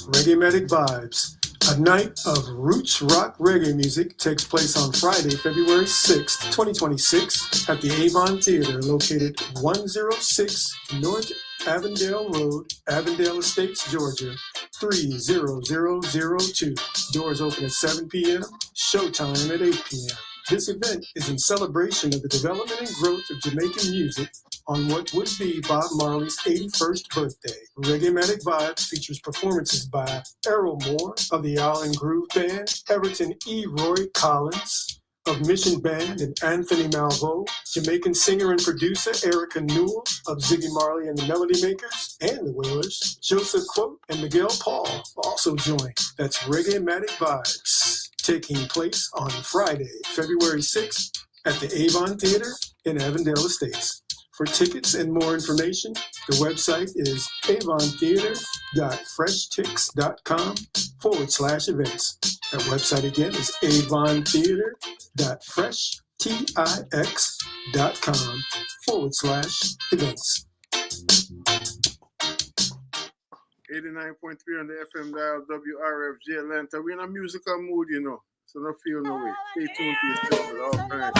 Reggae Medic Vibes, a night of roots rock reggae music, takes place on Friday, February 6th, 2026 at the Avon Theater, located 106 North Avondale Road, Avondale Estates, Georgia, 30002. Doors open at 7 p.m., showtime at 8 p.m. This event is in celebration of the development and growth of Jamaican music on what would be Bob Marley's 81st birthday. Reggae Medic Vibes features performances by Errol Moore of the Island Groove Band, Everton E. Roy Collins, of Mission Band and Anthony Malveaux, Jamaican singer and producer Erica Newell of Ziggy Marley and the Melody Makers and the Wailers, Joseph Quote and Miguel Paul also join. That's Reggae-matic Vibes, taking place on Friday, February 6th at the Avon Theater in Avondale Estates. For tickets and more information, the website is avontheater.freshTix.com/events. That website again is avontheater.freshTix.com/events. 89.3 on the FM dial, WRFG Atlanta. We're in a musical mood, you know, so don't feel no way. Stay tuned to yourself at all times.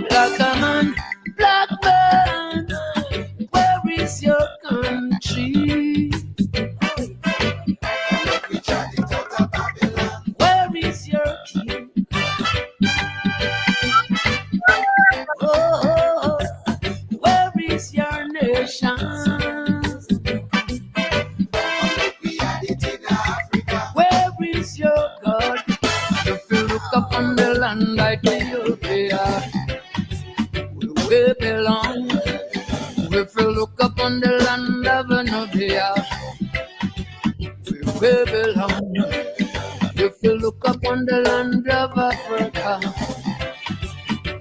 Black man, black man, where is your country? Where is your king? Oh, where is your nation? Where is your God? If you look up on the land like Ethiopia, we belong. If you look up on the land of Nubia, we belong. If you look up on the land of Africa,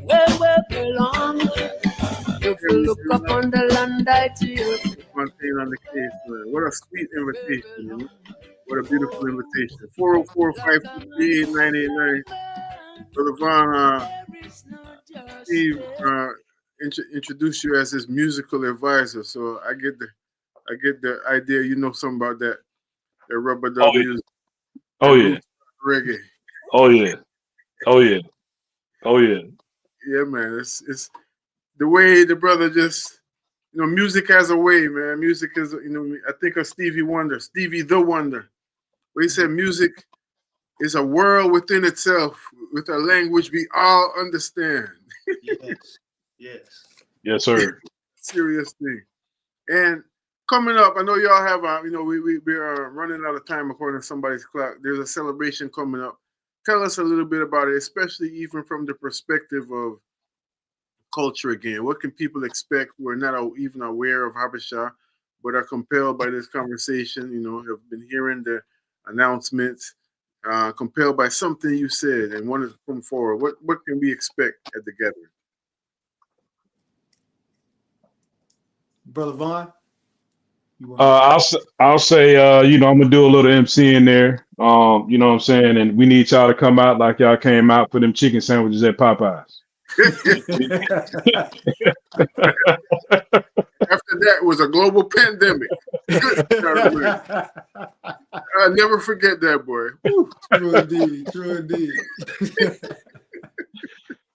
where we belong. If you look up on the land of Ethiopia. One thing on the case, man. What a sweet invitation, you know? What a beautiful invitation. 404-523-8989. Brother Vaughn, Steve introduced you as his musical advisor, so I get the idea. You know something about that rubber dub music. Oh yeah. Reggae. Oh yeah. Oh yeah. Oh yeah. Yeah, man. It's the way the brother just, you know, music has a way, man. Music is, you know, I think of Stevie the Wonder. Where he said music is a world within itself with a language we all understand. Yes. Yes, sir. Serious thing. And coming up, I know y'all have, we are running out of time according to somebody's clock. There's a celebration coming up. Tell us a little bit about it, especially even from the perspective of culture again. What can people expect who are not even aware of Habesha, but are compelled by this conversation, you know, have been hearing the announcements, compelled by something you said and wanted to come forward. What can we expect at the gathering? Brother Vaughn? I'll say, I'm gonna do a little MC in there. You know what I'm saying, and we need y'all to come out like y'all came out for them chicken sandwiches at Popeyes. After that was a global pandemic. I'll never forget that, boy. True indeed.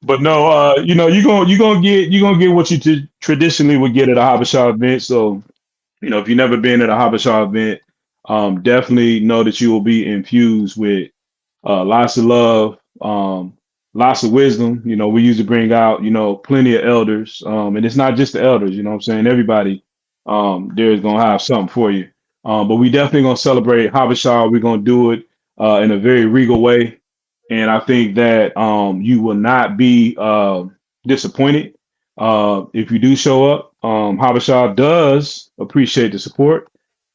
But no, you're gonna get what you traditionally would get at a Habesha event. So, if you've never been at a Habesha event, definitely know that you will be infused with lots of love, lots of wisdom. We usually bring out, plenty of elders. And it's not just the elders, you know what I'm saying? Everybody there's gonna have something for you. But we definitely gonna celebrate Habesha. We're gonna do it in a very regal way. And I think that you will not be disappointed if you do show up. Habesha does appreciate the support,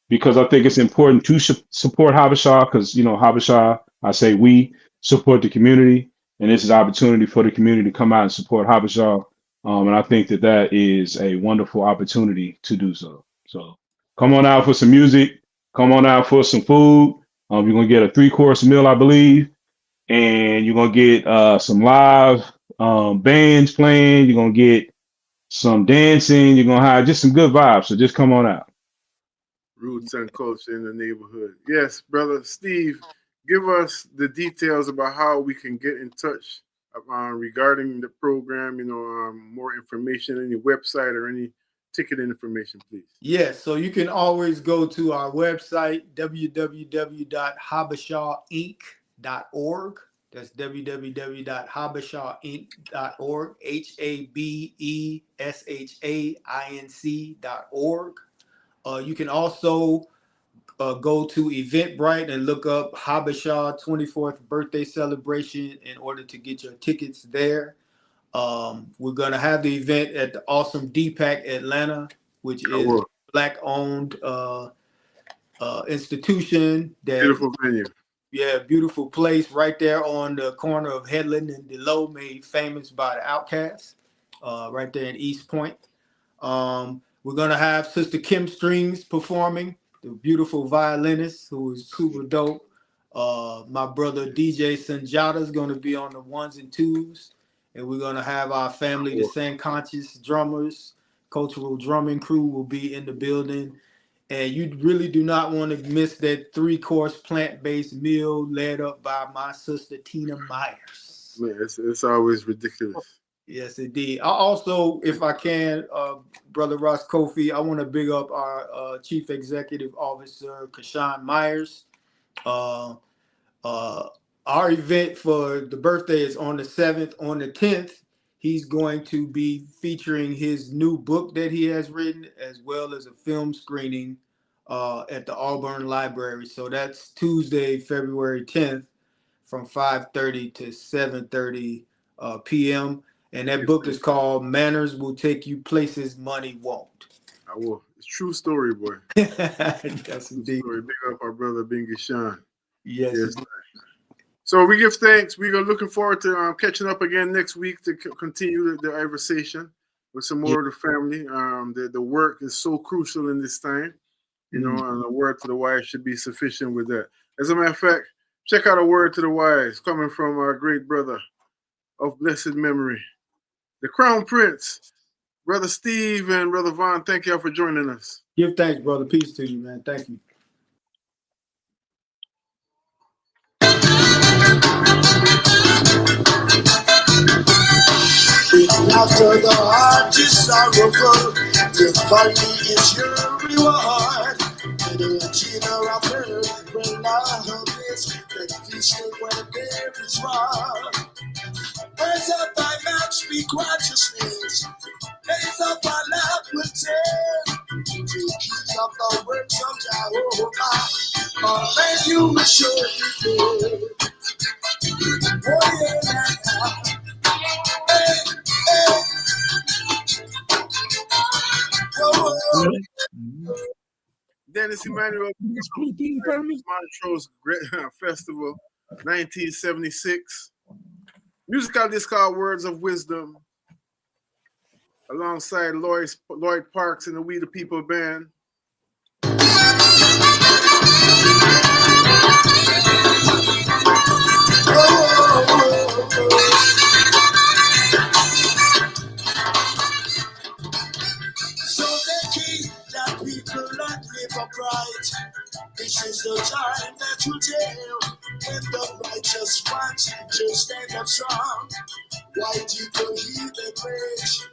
because I think it's important to support Habesha, because, Habesha, I say we support the community, and this is an opportunity for the community to come out and support Habesha. And I think that is a wonderful opportunity to do so. So come on out for some music, come on out for some food. You're going to get a 3-course meal, I believe. And you're going to get some live bands playing. You're going to get some dancing. You're gonna have just some good vibes. So just come on out. Roots and culture in the neighborhood. Yes, brother Steve, give us the details about how we can get in touch regarding the program. More information, any website or any ticket information, please. Yes, so you can always go to our website, www.habeshainc.org. That's www.habeshainc.org, HABESHAINC.org. You can also go to Eventbrite and look up Habesha 24th birthday celebration in order to get your tickets there. We're going to have the event at the Awesome DPAC Atlanta, which is a Black-owned institution. Beautiful venue. Yeah, beautiful place right there on the corner of Headland and Delow, made famous by the Outcasts, right there in East Point. We're going to have Sister Kim Strings performing, the beautiful violinist who is super dope. My brother DJ Sanjata is going to be on the ones and twos. And we're going to have our family, the San Conscious drummers, cultural drumming crew will be in the building. And you really do not want to miss that 3-course plant-based meal led up by my sister, Tina Myers. Man, it's always ridiculous. Yes, indeed. I also, if I can, Brother Ras Kofi, I want to big up our Chief Executive Officer, Kashawn Myers. Our event for the birthday is on the 7th. On the 10th, he's going to be featuring his new book that he has written, as well as a film screening at the Auburn Library. So that's Tuesday, February 10th from 5:30 to 7:30 p.m. And that book is called Manners Will Take You Places Money Won't. I will. It's true story, boy. Yes, indeed. Story. Big up our brother Bingy Sean. Yes. So we give thanks. We are looking forward to catching up again next week to continue the conversation with some more of the family. The work is so crucial in this time, and a word to the wise should be sufficient with that. As a matter of fact, check out a word to the wise coming from our great brother of blessed memory, the Crown Prince, Brother Steve and Brother Vaughn. Thank y'all for joining us. Give thanks, brother. Peace to you, man. Thank you. After the heart is sorrowful, the folly is your reward. The dinner of earth will not harvest, the feasting where there is wrong. Words of thy mouth speak righteousness, days of thy love will tell. To keep up the works of Jehovah, all men you will surely fail. Oh yeah, Dennis Emmanuel, Montrose Festival, 1976. Musical disc called Words of Wisdom, alongside Lloyd Parks and the We the People Band. So they keep that people that live upright. This is the time that you tell when the righteous ones just stand up strong. Why people hear the preach?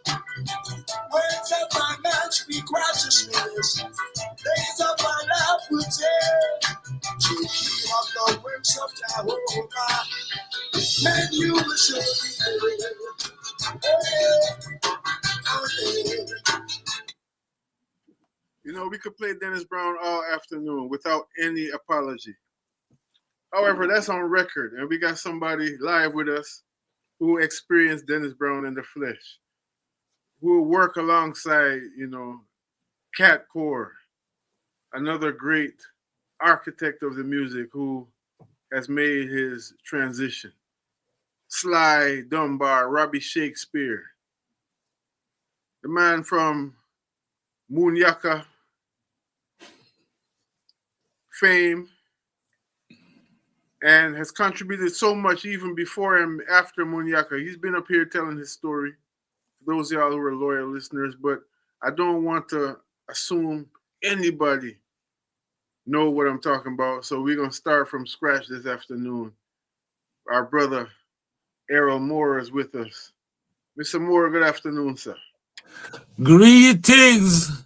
Words of my mouth speak righteousness. Days of my love will tell. To keep up the works of Jehovah, man, you will surely We could play Dennis Brown all afternoon without any apology. However, that's on record, and we got somebody live with us who experienced Dennis Brown in the flesh, who will work alongside, Cat Coore, another great architect of the music who has made his transition. Sly Dunbar, Robbie Shakespeare, the man from Munyaka fame, and has contributed so much even before and after Munyaka. He's been up here telling his story. for those of y'all who are loyal listeners, but I don't want to assume anybody know what I'm talking about. So we're gonna start from scratch this afternoon. Our brother Errol Moore is with us. Mr. Moore, good afternoon, sir. Greetings.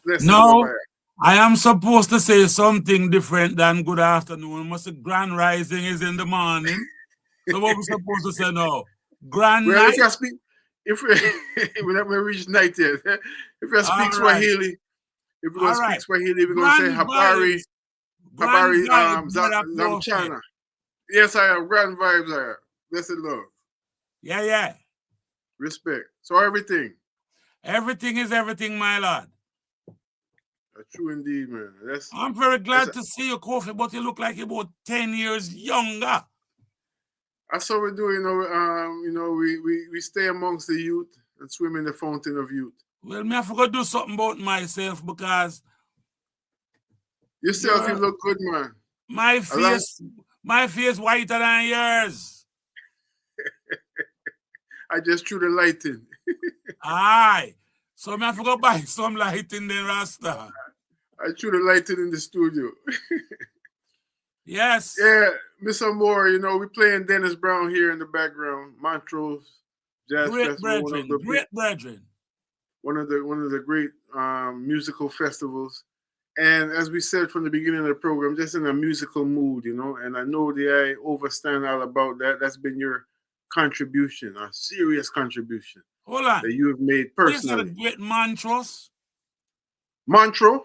Blessed Now, Baba. I am supposed to say something different than good afternoon. Must say grand rising is in the morning. So what we supposed to say now? Grand Well, night? if you speak, if we haven't reached night yet, if you speak Swahili, if we're gonna speak Swahili, we're gonna say Habari, Grand vibes, Zamchana. Yes, I have grand vibes. I have. Blessed love. Yeah. Respect. So everything. Everything is everything, my lord. True indeed, man. I'm very glad to see you, Kofi, but you look like you're about 10 years younger. That's what we do, we stay amongst the youth and swim in the fountain of youth. Well, me I forgot to do something about myself because yourself, you look good, man. My face whiter than yours. I just threw the light in. Aye. So me I forgot to buy some lighting then, Rasta. I threw the light in the studio. Yes. Yeah, Mr. Moore, we're playing Dennis Brown here in the background. Montrose Jazz Festival, brethren. One of the great musical festivals. And as we said from the beginning of the program, just in a musical mood, and I know I overstand all about that. That's been your contribution, a serious contribution. Hold on. That you have made personally. Is that a great Montrose? Montrose.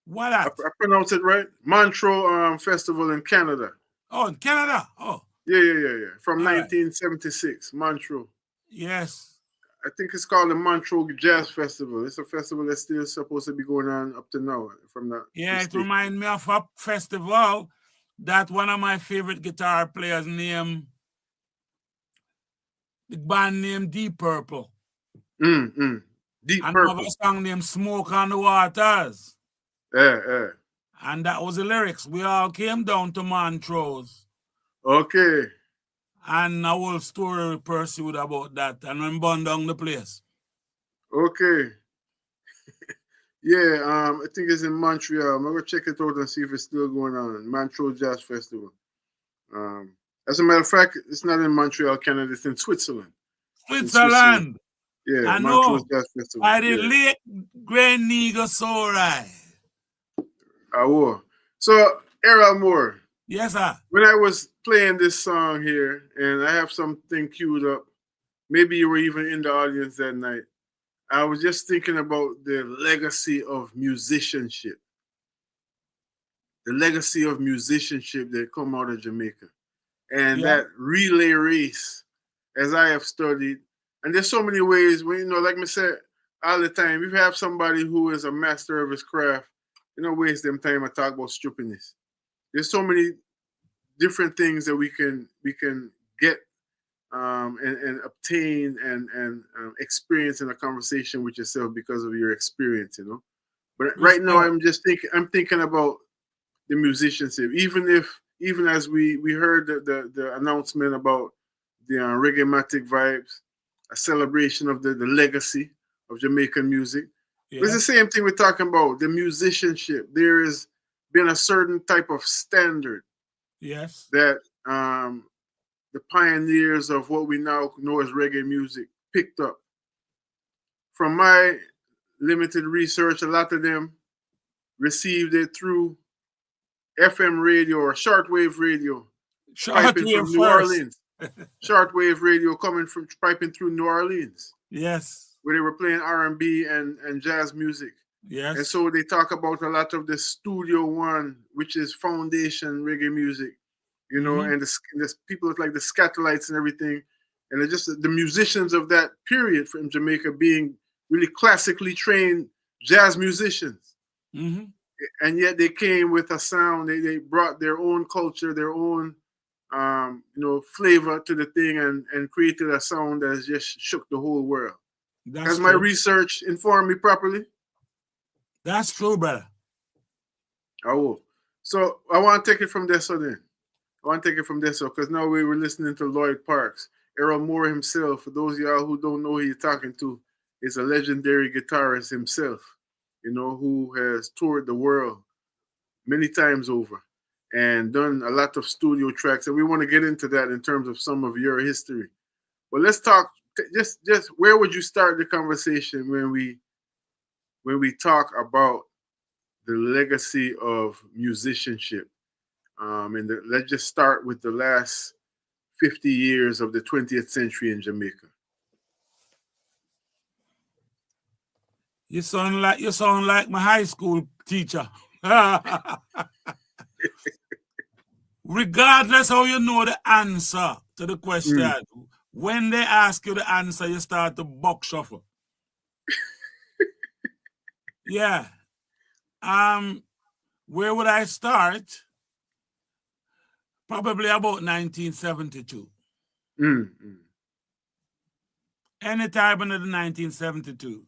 What that? I pronounce it right? Montrose Festival in Canada. Oh, in Canada? Oh. Yeah. From 1976, Montrose. Yes. I think it's called the Montrose Jazz Festival. It's a festival that's still supposed to be going on up to now. It reminds me of a festival that one of my favorite guitar players named, the band named Deep Purple. Deep Purple. Another song named Smoke on the Waters. Yeah. And that was the lyrics. We all came down to Montrose. Okay. And a whole story pursued about that. And I'm burned down the place. Okay. Yeah, I think it's in Montreal. I'm going to check it out and see if it's still going on. Montrose Jazz Festival. As a matter of fact, it's not in Montreal, Canada. It's in Switzerland. Switzerland. Yeah, I Montrose know. Jazz Festival. By the lake Grand Negosori. So, Errol Moore. Yes, sir. When I was playing this song here, and I have something queued up, maybe you were even in the audience that night, I was just thinking about the legacy of musicianship. The legacy of musicianship that come out of Jamaica. And that relay race, as I have studied, and there's so many ways, like I said all the time, if you have somebody who is a master of his craft, waste them time to talk about stupidness. There's so many different things that we can get and obtain and experience in a conversation with yourself because of your experience, But right now, I'm thinking about the musicianship. Even as we heard the announcement about the Reggae-matic vibes, a celebration of the legacy of Jamaican music. Yeah. It's the same thing we're talking about, the musicianship. There has been a certain type of standard that the pioneers of what we now know as reggae music picked up. From my limited research, a lot of them received it through FM radio or shortwave radio, piping from New Orleans. Shortwave radio piping through New Orleans. Yes. Where they were playing R&B and jazz music. Yes. And so they talk about a lot of the Studio One, which is foundation reggae music, and the people like the Scatolites and everything. And they're just the musicians of that period from Jamaica being really classically trained jazz musicians. Mm-hmm. And yet they came with a sound. They brought their own culture, their own flavor to the thing and created a sound that just shook the whole world. Has my research informed me properly? That's true, brother. So I want to take it from there. Because now we were listening to Lloyd Parks. Errol Moore himself, for those of y'all who don't know who you're talking to, is a legendary guitarist himself, you know, who has toured the world many times over and done a lot of studio tracks. And we want to get into that in terms of some of your history. But let's talk, just where would you start the conversation when we talk about the legacy of musicianship? And let's just start with the last 50 years of the 20th century in Jamaica. You sound like my high school teacher. Regardless how you know the answer to the question, when they ask you the answer, you start to buck shuffle. Yeah. Where would I start? Probably about 1972. Any time under the 1972.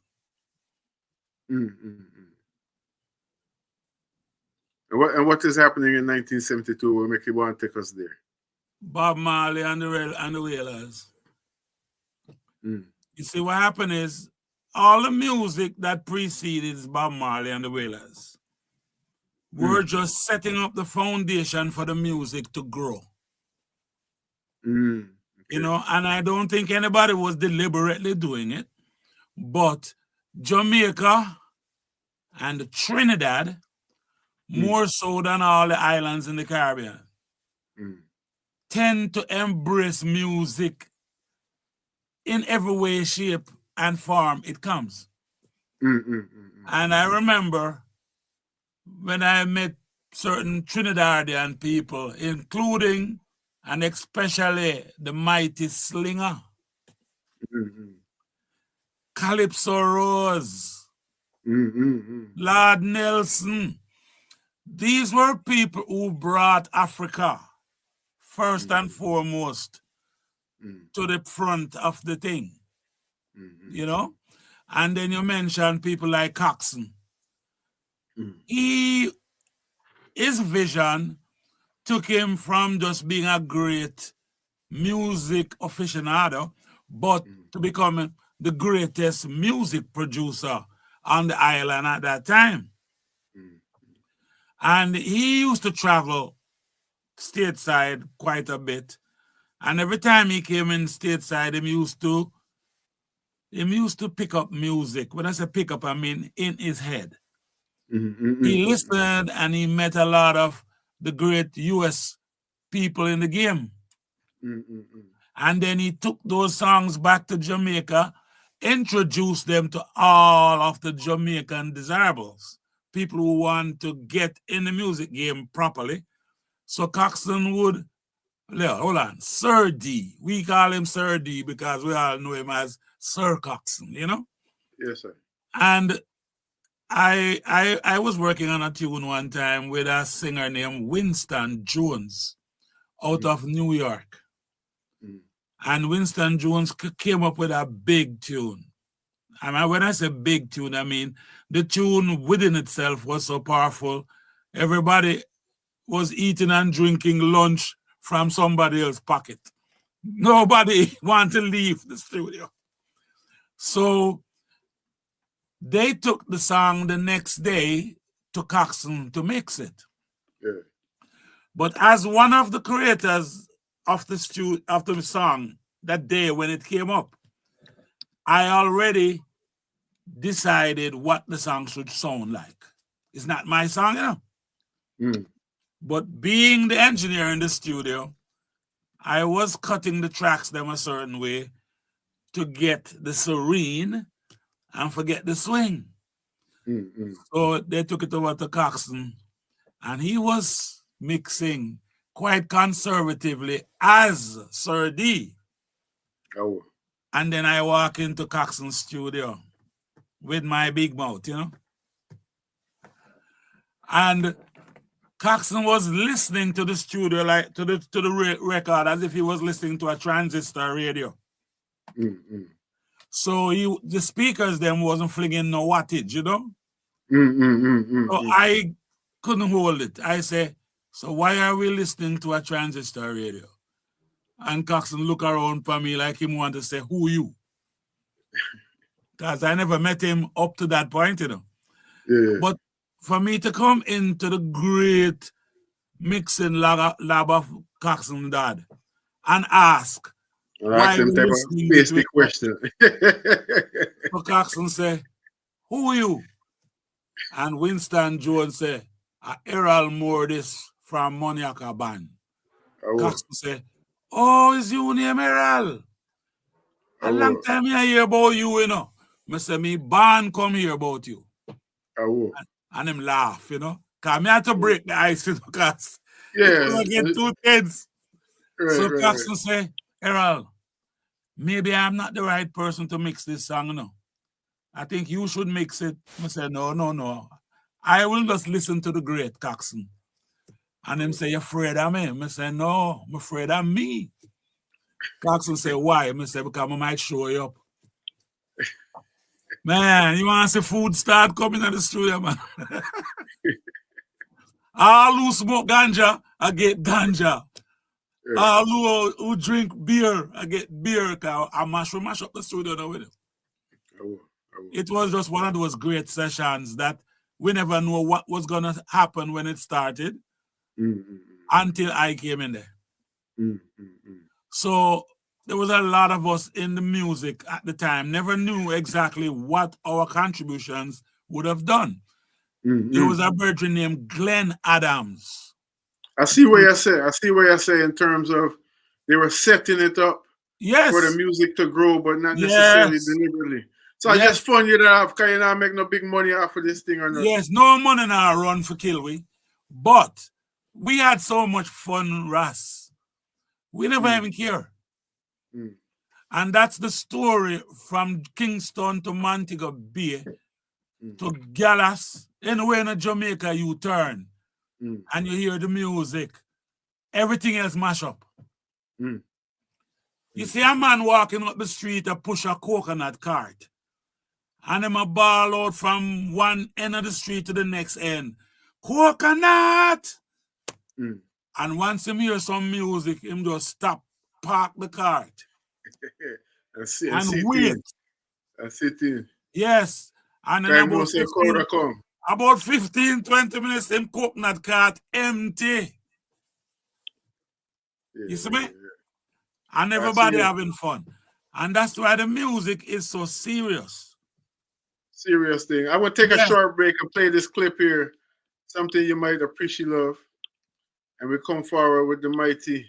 And what is happening in 1972 will make you want to take us there? Bob Marley and the Wailers. You see, what happened is all the music that preceded Bob Marley and the Wailers were just setting up the foundation for the music to grow. You know, and I don't think anybody was deliberately doing it, but Jamaica and Trinidad, more so than all the islands in the Caribbean, tend to embrace music in every way, shape, and form it comes. And I remember when I met certain Trinidadian people, including and especially the mighty Slinger, Calypso Rose, Lord Nelson. These were people who brought Africa first and foremost to the front of the thing, you know? And then you mention people like Coxsone. His vision took him from just being a great music aficionado, but to become the greatest music producer on the island at that time. And he used to travel stateside quite a bit. And every time he came in stateside, he used to pick up music. When I say pick up, I mean in his head. He listened and he met a lot of the great US people in the game. And then he took those songs back to Jamaica, introduced them to all of the Jamaican desirables, people who want to get in the music game properly. So Coxsone would, hold on, Sir D. We call him Sir D because we all know him as Sir Coxsone, you know? Yes, sir. And I was working on a tune one time with a singer named Winston Jones out of New York. And Winston Jones came up with a big tune. And when I say big tune, I mean the tune within itself was so powerful. Everybody was eating and drinking lunch from somebody else's pocket. Nobody wanted to leave the studio. So they took the song the next day to Coxsone to mix it. But as one of the creators of the song that day when it came up, I already decided what the song should sound like. It's not my song, you know. But being the engineer in the studio, I was cutting the tracks them a certain way to get the serene and forget the swing. So they took it over to Coxsone, and he was mixing quite conservatively as Sir D. And then I walk into Coxsone's studio with my big mouth, you know. And Coxsone was listening to the studio, like to the record, as if he was listening to a transistor radio. So the speakers then wasn't flinging no wattage, you know. So I couldn't hold it. I say, so why are we listening to a transistor radio? And Coxon look around for me like him want to say, who you? Because I never met him up to that point, you know. Yeah. But for me to come into the great mixing lab of Coxon dad and ask why them we type of listening basic between question. so Coxon say, who are you? And Winston Jones say, Errol Moore this from Moniaka Band. Coxon say, oh, is you name Errol? A long time I hear about you, you know. I say, me band come here about you. And him laugh, you know. Because I had to break the ice, you know, because I get 2 kids. So Coxon say, Errol, maybe I'm not the right person to mix this song, you know. I think you should mix it. I say, no. I will just listen to the great Coxon. And him say, you afraid of me? I say, no, I'm afraid of me. Coxon say, why? I say, because I might show you up. Man, you want to see food start coming in the studio, man. All who smoke ganja, I get ganja. All who drink beer, I get beer. I mash up the studio now with it. It was just one of those great sessions that we never know what was going to happen when it started until I came in there. So there was a lot of us in the music at the time, never knew exactly what our contributions would have done. There was a brethren named Glenn Adams. I see what you say in terms of they were setting it up for the music to grow, but not necessarily deliberately. So it's just fun you don't have, because you not make no big money off of this thing or not. Yes, no money now run for Kilwy, but we had so much fun, Ras. We never even care. And that's the story from Kingston to Montego Bay to Gallas. Anywhere in Jamaica you turn and you hear the music, everything else mash up. You see a man walking up the street and push a coconut cart. And him a ball out from one end of the street to the next end. Coconut! And once him hear some music, him just stop, park the cart. and wait. And sit in. Yes. And then about 15, 20 minutes, them coconut cart empty. You see me? And everybody having fun. And that's why the music is so serious. Serious thing. I will take a short break and play this clip here. Something you might appreciate, love. And we come forward with the mighty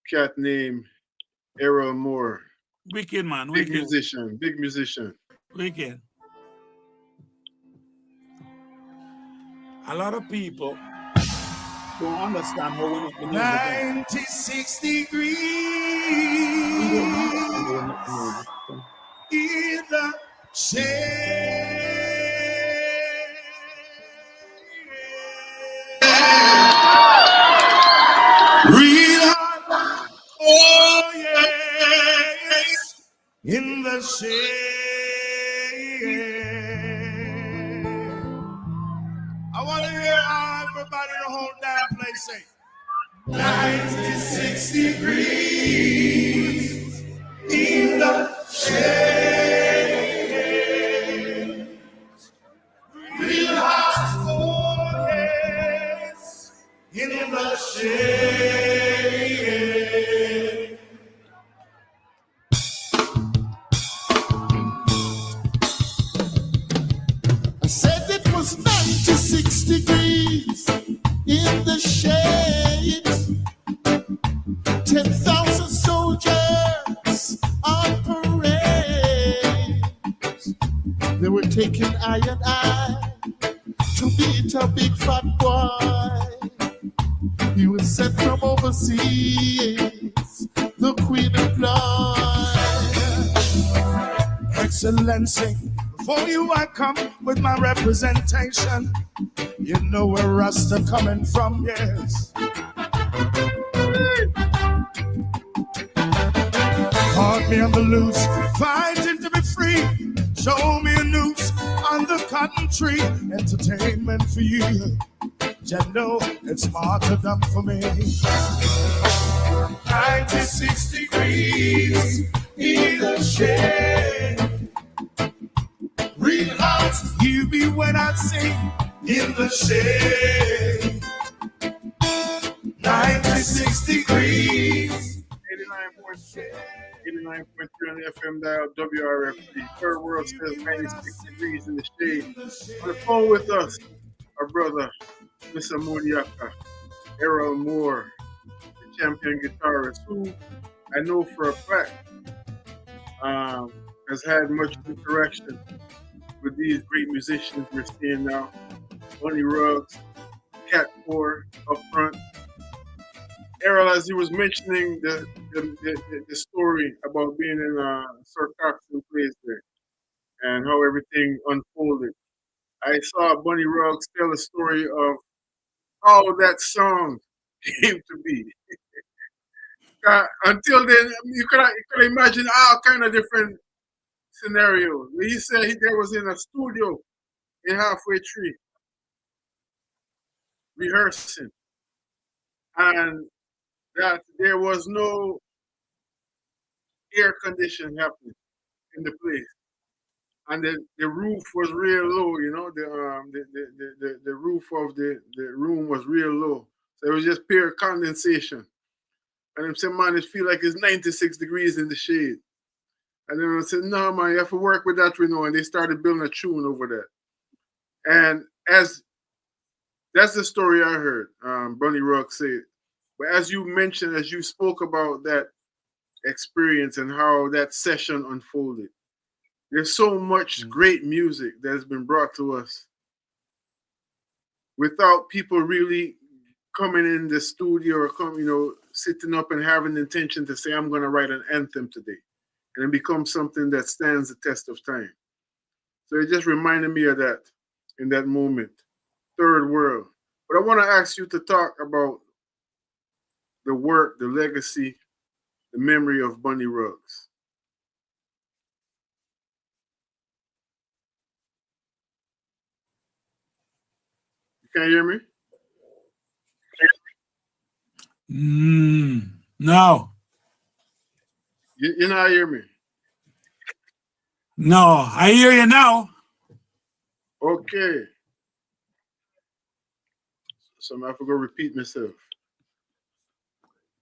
cat named Errol Moore. Wicked, man. Big musician. Big musician. Wicked. A lot of people don't understand how we make the music. 96 degrees in the shade. Real hot, oh yes, in the shade. I want to hear everybody in the whole damn place say 96 degrees in the shade. Real hot, oh yes, in the shade. I said it was 96 degrees in the shade. 10,000 soldiers on parade. They were taking eye and eye to beat a big fat boy. He was sent from overseas, the Queen of Blood. Excellency, before you I come with my representation. You know where Rasta coming from, yes. Caught me on the loose, fighting to be free. Show me a noose on the cotton tree. Entertainment for you. You know it's martyrdom for me. 96 degrees in the shade. Real hot, you be when I sing in the shade. 96 degrees. 89.3 on the FM dial, WRFD. Third World says 96 degrees in the shade. On the phone with us, our brother, Mr. Modiaka, Errol Moore, the champion guitarist, who I know for a fact has had much interaction with these great musicians we're seeing now. Bunny Ruggs, Coore up front. Errol, as he was mentioning the story about being in Sir Cox's place there and how everything unfolded, I saw Bunny Ruggs tell a story of how that song came to be. Until then, you could imagine all kind of different scenarios. He said there was in a studio in Halfway Tree rehearsing, and that there was no air conditioning happening in the place, and the roof was real low. You know, the roof of the room was real low, so it was just pure condensation. And I said, man, it feel like it's 96 degrees in the shade. And then I said, no, man, you have to work with that, you know. And they started building a tune over that. And that's the story I heard Bunny Ruggs say. But as you mentioned, as you spoke about that experience and how that session unfolded, there's so much great music that has been brought to us without people really coming in the studio or sitting up and having the intention to say, I'm going to write an anthem today. And it becomes something that stands the test of time. So it just reminded me of that in that moment. Third World. But I want to ask you to talk about the work, the legacy, the memory of Bunny Ruggs. You can't hear me? No. You not hear me? No, I hear you now. Okay. So I'm gonna have to go repeat myself.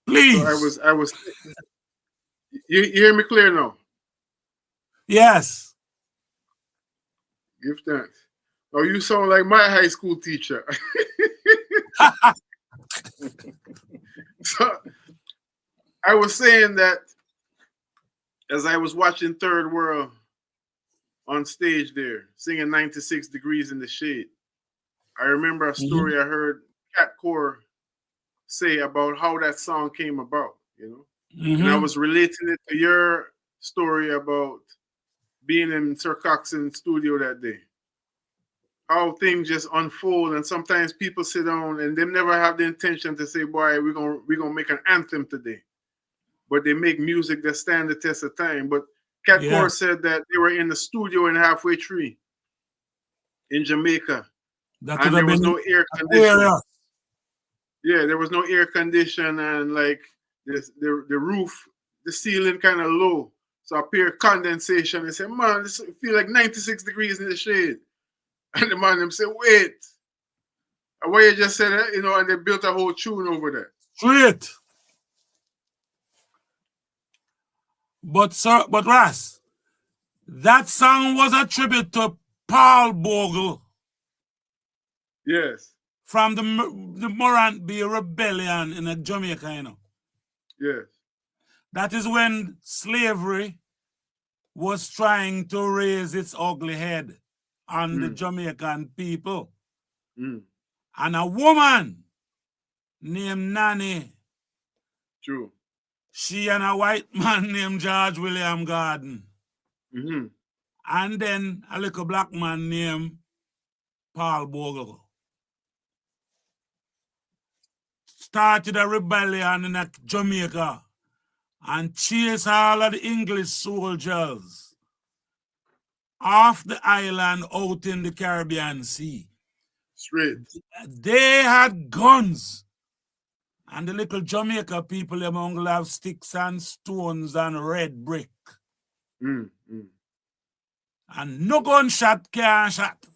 Please. So I was. You hear me clear now? Yes. Give thanks. Oh, you sound like my high school teacher. So I was saying that as I was watching Third World on stage there, singing 96 degrees in the shade, I remember a story I heard Coore say about how that song came about, you know? And I was relating it to your story about being in Sir Cox's studio that day. How things just unfold, and sometimes people sit down and they never have the intention to say, boy, we're gonna make an anthem today. But they make music that stand the test of time. But Coore said that they were in the studio in Halfway Tree in Jamaica. And there was no air conditioning. Yeah, there was no air condition, and like the roof, the ceiling kind of low. So a pure condensation. They said, man, this feel like 96 degrees in the shade. And the man them said, wait. And what you just said, you know, and they built a whole tune over there. Straight. But Ras, that song was a tribute to Paul Bogle. Yes. From the Morant Bay Rebellion in Jamaica, you know. Yes. That is when slavery was trying to raise its ugly head on the Jamaican people. And a woman named Nanny. True. She and a white man named George William Garden. And then a little black man named Paul Bogle. Started a rebellion in Jamaica and chased all of the English soldiers off the island out in the Caribbean Sea. Straight. They had guns. And the little Jamaica people, them only have sticks and stones and red brick. Mm. And no gunshot can shot.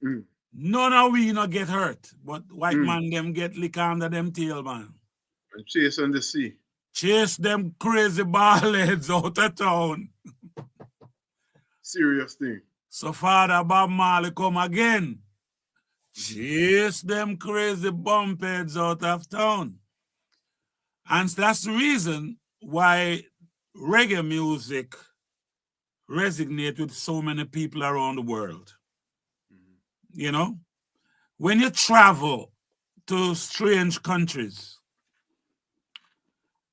Mm. None of we not get hurt. But white man them get lick under them tail, man. And chase on the sea. Chase them crazy ballheads out of town. Serious thing. So Father Bob Marley come again. Chase them crazy bumpheads out of town. And that's the reason why reggae music resonates with so many people around the world. You know, when you travel to strange countries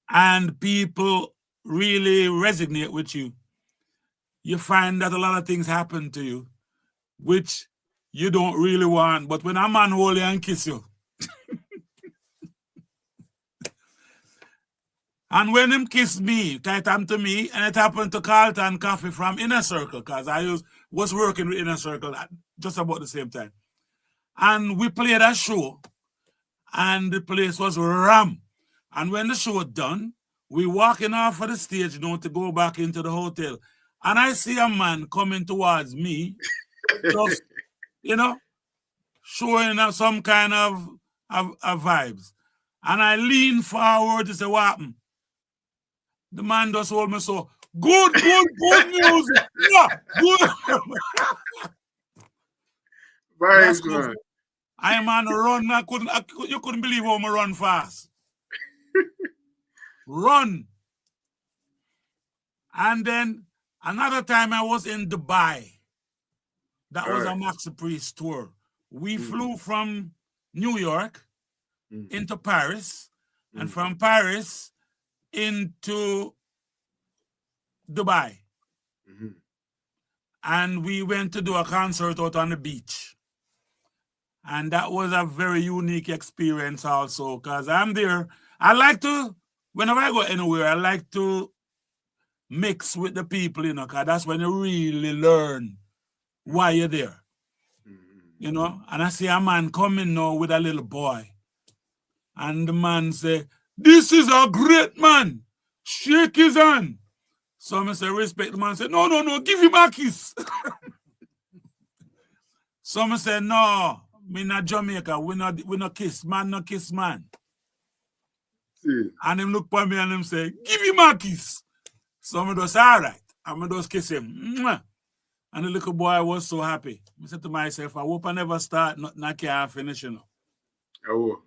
and people really resonate with you, you find that a lot of things happen to you, which you don't really want. But when a man hold you and kiss you, and when him kiss me, it happened to me, and it happened to Carlton Coffee from Inner Circle, because I was working with Inner Circle at just about the same time. And we played a show, and the place was ram. And when the show done, we walking off of the stage, to go back into the hotel. And I see a man coming towards me, just, showing some kind of vibes. And I lean forward to say, what happened? The man just hold me so, good music. Yeah, good. Very good. I'm on a run. You couldn't believe how I run fast. Run. And then another time I was in Dubai. That was a Maxi Priest tour. We flew from New York into Paris, and from Paris into Dubai. And we went to do a concert out on the beach. And that was a very unique experience also, because I'm there. I like to, whenever I go anywhere, I like to mix with the people, because that's when you really learn why you're there. And I see a man coming now with a little boy. And the man say, this is a great man. Shake his hand. So I say, respect the man. Say, no, give him a kiss. So I say, no, me not Jamaica. We not kiss. Man, no kiss man. See. And him look for me and him say, give him a kiss. So I just, all right. I'm just kiss him. Mwah. And the little boy was so happy. I said to myself, I hope I never start, I can't finish, I will.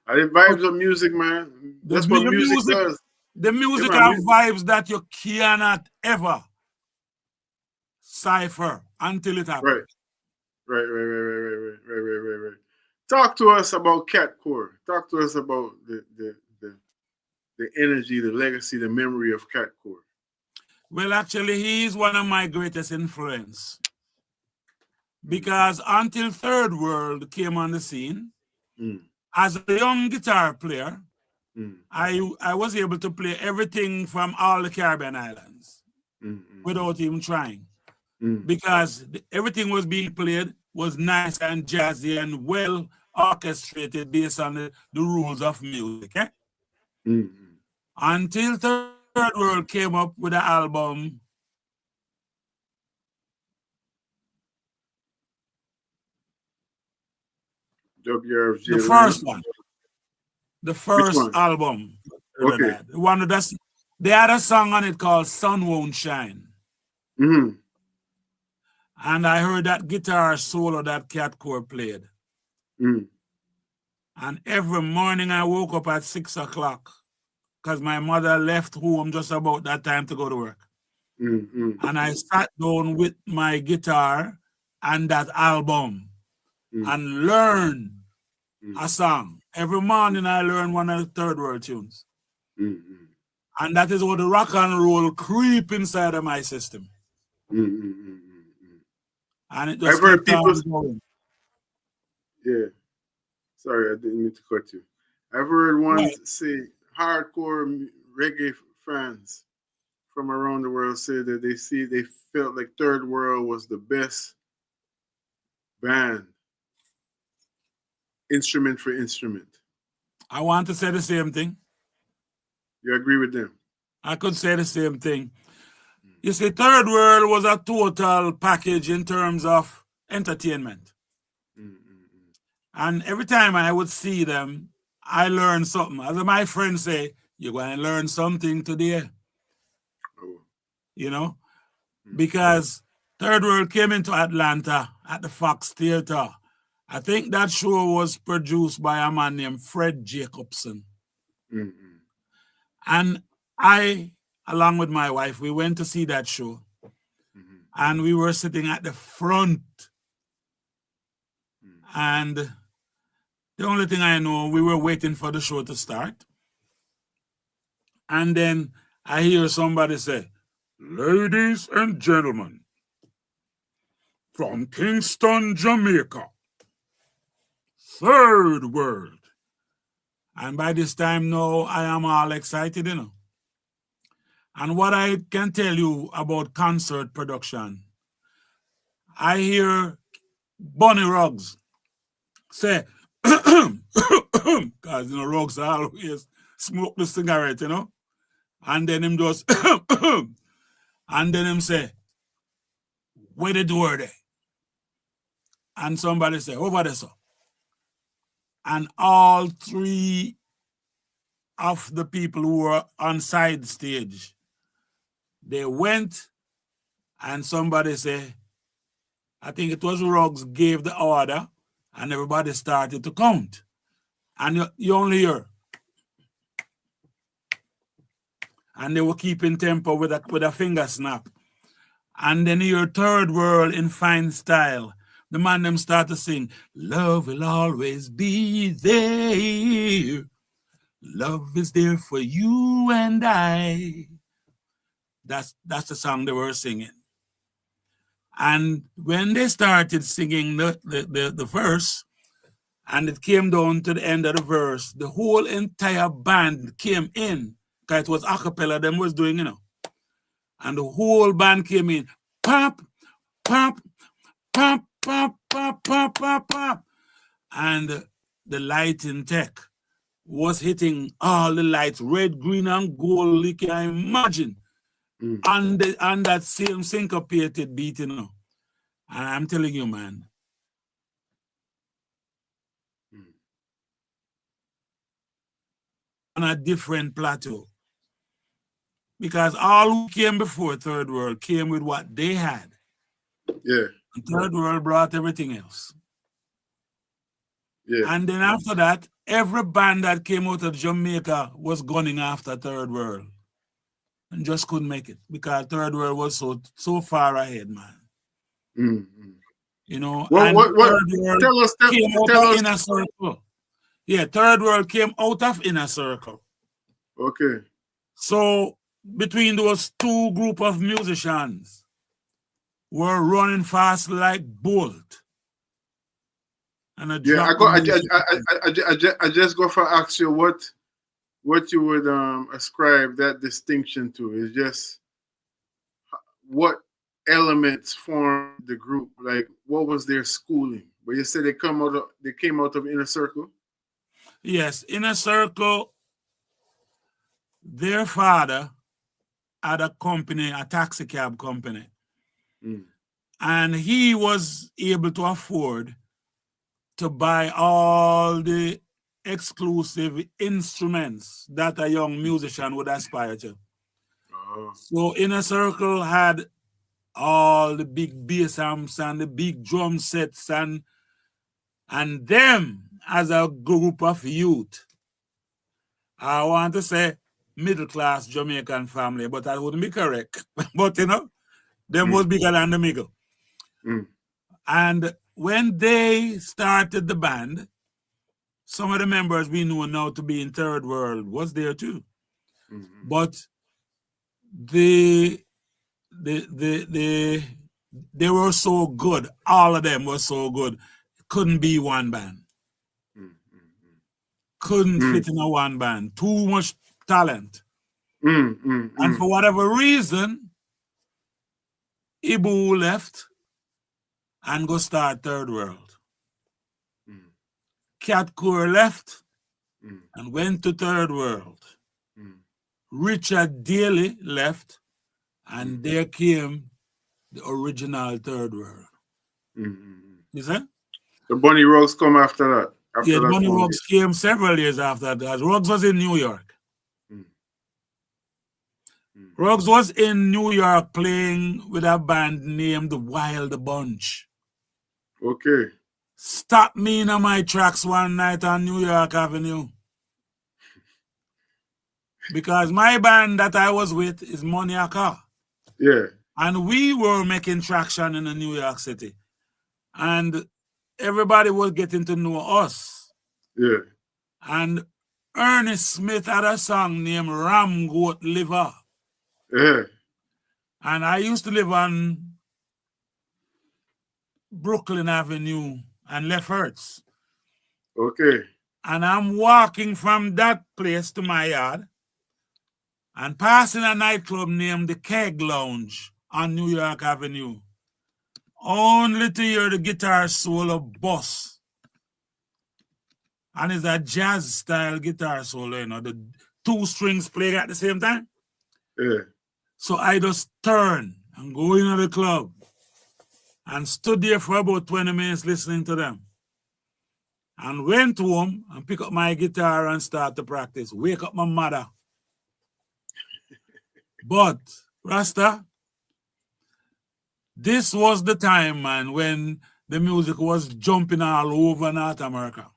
And the vibes of music, man. That's what music does. The music have vibes that you cannot ever cipher until it happens. Right. Talk to us about Coore. Talk to us about the energy, the legacy, the memory of Coore. Well, actually, he is one of my greatest influence. Because until Third World came on the scene, as a young guitar player, I was able to play everything from all the Caribbean islands without even trying. Because everything was being played was nice and jazzy and well orchestrated based on the rules of music. Until Third World came up with the album the first one. The first album. Okay. The one that's they had a song on it called Sun Won't Shine. And I heard that guitar solo that Coore played. And every morning I woke up at 6 o'clock because my mother left home just about that time to go to work. And I sat down with my guitar and that album and learned a song. Every morning I learn one of the Third World tunes. And that is how the rock and roll creep inside of my system. And it just I've heard people going. Yeah. Sorry, I didn't mean to cut you. I've heard ones say, hardcore reggae fans from around the world say that they felt like Third World was the best band instrument for instrument. I want to say the same thing. You agree with them? I could say the same thing. You see, Third World was a total package in terms of entertainment. And every time I would see them, I learned something. As my friends say, you're going to learn something today. You know? Because Third World came into Atlanta at the Fox Theater. I think that show was produced by a man named Fred Jacobson. And I, along with my wife, we went to see that show. And we were sitting at the front. And the only thing I know, we were waiting for the show to start. And then I hear somebody say, ladies and gentlemen, from Kingston, Jamaica, Third World. And by this time now, I am all excited, you know. And what I can tell you about concert production, I hear Bunny Ruggs say, because, you know, Ruggs always smoke the cigarette, you know. And then him just, and then him say, where the door there? And somebody say, over there, sir. And all three of the people who were on side stage, they went, and somebody say, I think it was Ruggs gave the order, and everybody started to count. And you only hear. And they were keeping tempo with a finger snap. And then you hear Third World in fine style. The man them start to sing, love will always be there. Love is there for you and I. That's the song they were singing. And when they started singing the verse, and it came down to the end of the verse, the whole entire band came in, because it was a cappella them was doing, you know. And the whole band came in, pop, pop, pop, pop, pop, pop, pop, pop. And the lighting tech was hitting all the lights, red, green, and gold, you can imagine. And that same syncopated beat, you know. And I'm telling you, man, on a different plateau. Because all who came before Third World came with what they had. Yeah. And Third World brought everything else. Yeah. And then after that, every band that came out of Jamaica was gunning after Third World. And just couldn't make it because Third World was so far ahead, man. You know, What Third World tell us came out of Inner Circle. Yeah, Third World came out of Inner Circle. Okay. So between those two group of musicians were running fast like Bolt. And I just go for ask you what you would ascribe that distinction to. Is just what elements form the group? Like what was their schooling? But you said they came out of Inner Circle? Yes, Inner Circle, their father had a company, a taxi cab company. And he was able to afford to buy all the exclusive instruments that a young musician would aspire to. So Inner Circle had all the big bass amps and the big drum sets and them as a group of youth. I want to say middle-class Jamaican family, but that wouldn't be correct. But, you know, them was bigger than the middle. And when they started the band, some of the members we know now to be in Third World was there too. But they were so good. All of them were so good. Couldn't be one band. Couldn't fit in a one band. Too much talent. And for whatever reason, Ibu left and go start Third World. Cat Coore left and went to Third World. Richard Daly left, and there came the original Third World. You see? The Bunny Ruggs come after that. Yeah, Bunny Ruggs came several years after that. Ruggs was in New York. Ruggs was in New York playing with a band named the Wild Bunch. Okay. Stopped me in my tracks one night on New York Avenue. Because my band that I was with is Moniaka. Yeah. And we were making traction in the New York City. And everybody was getting to know us. Yeah. And Ernest Smith had a song named Ram Goat Liver. Yeah. And I used to live on Brooklyn Avenue and Left Hertz. Okay. And I'm walking from that place to my yard and passing a nightclub named the Keg Lounge on New York Avenue. Only to hear the guitar solo bust. And it's a jazz style guitar solo, you know, the two strings playing at the same time. Yeah. So I just turned and go into the club and stood there for about 20 minutes listening to them. And went home and pick up my guitar and start to practice. Wake up my mother. But, Rasta, this was the time, man, when the music was jumping all over North America.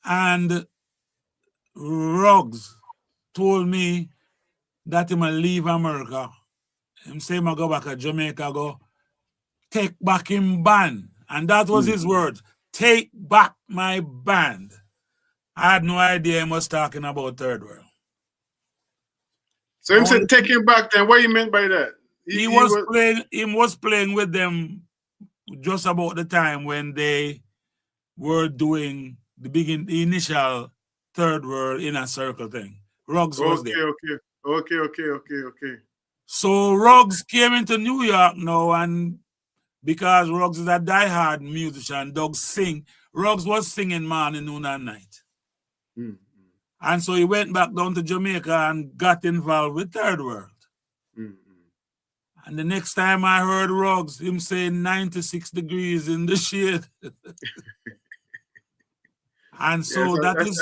And Ruggs told me that he might leave America. Him say, I go back to Jamaica, go take back him band. And that was his word. Take back my band. I had no idea he was talking about Third World. So him said take him back then. What you meant by that? He was playing with them just about the time when they were doing the initial Third World Inner Circle thing. Ruggs was there. Okay. So Ruggs came into New York now, and because Ruggs is a diehard musician, Doug sing. Ruggs was singing morning, noon, and night. And so he went back down to Jamaica and got involved with Third World. And the next time I heard Ruggs, him saying 96 degrees in the shade. And so that is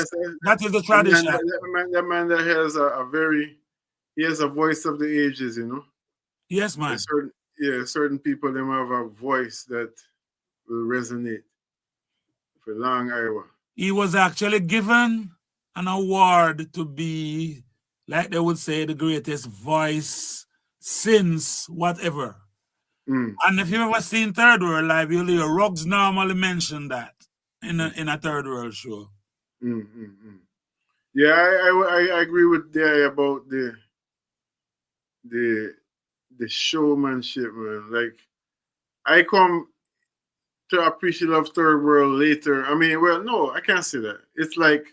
the tradition. That man that has he has a voice of the ages, you know? Yes, man. Certain people, them have a voice that will resonate for long hour. He was actually given an award to be, like they would say, the greatest voice since whatever. And if you've ever seen Third World live, you'll hear Ruggs normally mention that in a Third World show. Yeah, I agree with Day about the showmanship, man. Like, I come to appreciate Love Third World later. I mean, well, no, I can't say that. It's like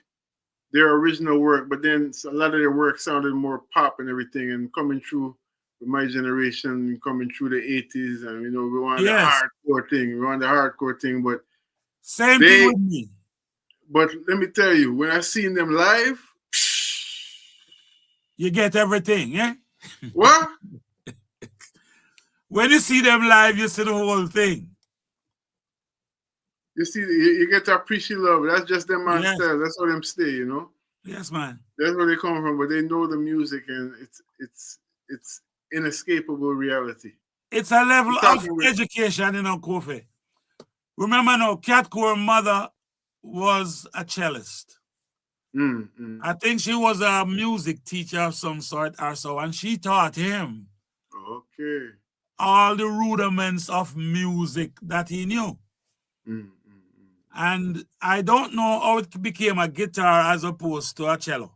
their original work, but then a lot of their work sounded more pop and everything, and coming through my generation, coming through the 80s, and, you know, we want the hardcore thing. But same thing with me. But let me tell you, when I seen them live, you get everything, yeah? What? When you see them live, you see the whole thing. You see, you get to appreciate love. That's just them man style. That's how them stay, you know? Yes, man. That's where they come from, but they know the music, and it's inescapable reality. It's a level of education, you know, Kofi. Remember now, Cat Coore mother was a cellist. I think she was a music teacher of some sort or so, and she taught him all the rudiments of music that he knew. And I don't know how it became a guitar as opposed to a cello.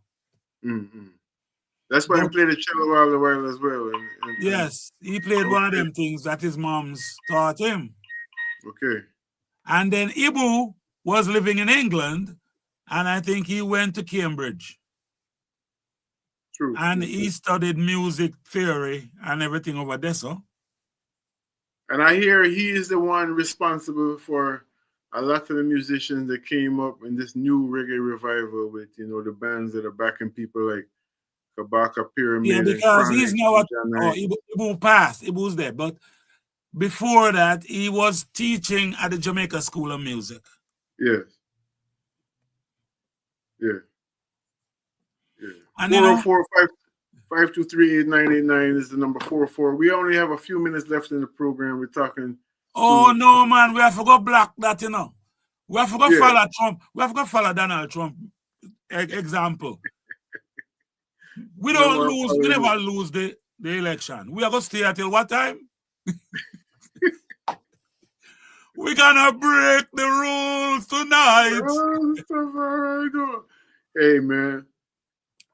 That's why he played the cello all the while as well. Yes, he played one of them things that his mom's taught him. Okay. And then Ibu was living in England, and I think he went to Cambridge. True. And he studied music theory and everything over there, so. And I hear he is the one responsible for a lot of the musicians that came up in this new reggae revival with, you know, the bands that are backing people like Kabaka Pyramid Yeah, and because he's Chronic now and John Knight. Ibu passed. Ibu's there. But before that, he was teaching at the Jamaica School of Music. Yes. Yeah. Yeah. And you know, 404-523-8989 is the number 404. We only have a few minutes left in the program. We're talking. oh no, man, we have to go block that, you know. We have to go follow Trump. We have to go follow Donald Trump example. We don't lose, we never lose the election. We are going to stay until what time? We're gonna break the rules tonight. Hey, man.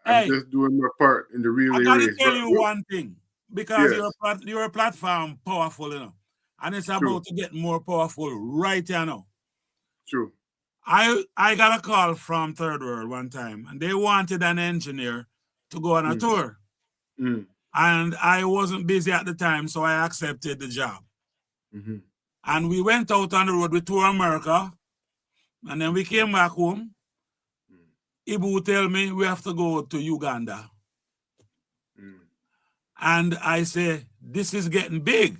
I'm just doing my part in the relay race. I gotta tell you one thing, because you're a platform powerful, you know, and it's about to get more powerful right now. True. I got a call from Third World one time, and they wanted an engineer to go on a tour. And I wasn't busy at the time, so I accepted the job. And we went out on the road, we toured America, and then we came back home. Ibu tell me we have to go to Uganda. And I say, this is getting big.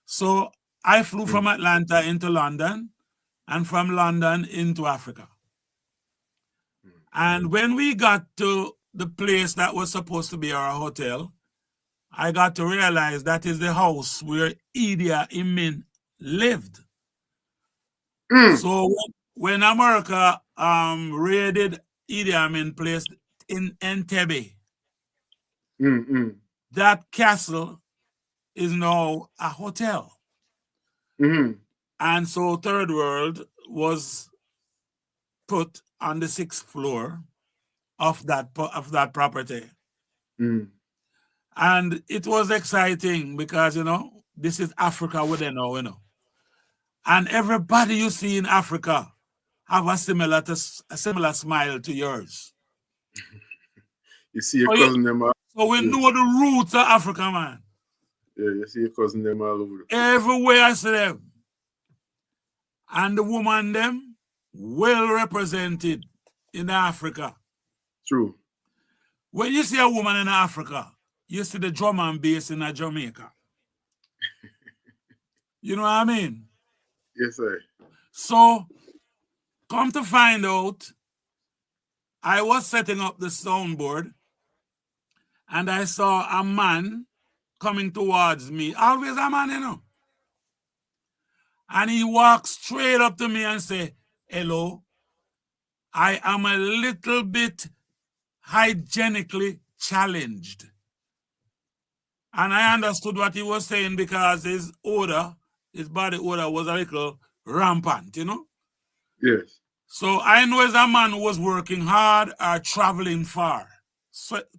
So I flew from Atlanta into London, and from London into Africa. And when we got to the place that was supposed to be our hotel, I got to realize that is the house where Idi Amin lived. So when America raided Idi Amin place in Entebbe, that castle is now a hotel. And so Third World was put on the 6th floor of that property. And it was exciting because, you know, this is Africa where they know, you know. And everybody you see in Africa have a similar smile to yours. You see your cousin them all. So we know the roots of Africa, man. Yeah, you see your cousin them all over. Everywhere I see them. And the woman them well represented in Africa. True. When you see a woman in Africa, you see the drum and bass in Jamaica. You know what I mean? Yes, sir. So, come to find out, I was setting up the soundboard and I saw a man coming towards me. Always a man, you know. And he walked straight up to me and said, hello, I am a little bit hygienically challenged. And I understood what he was saying because his body odor was a little rampant, you know? Yes. So I know as a man who was working hard or traveling far,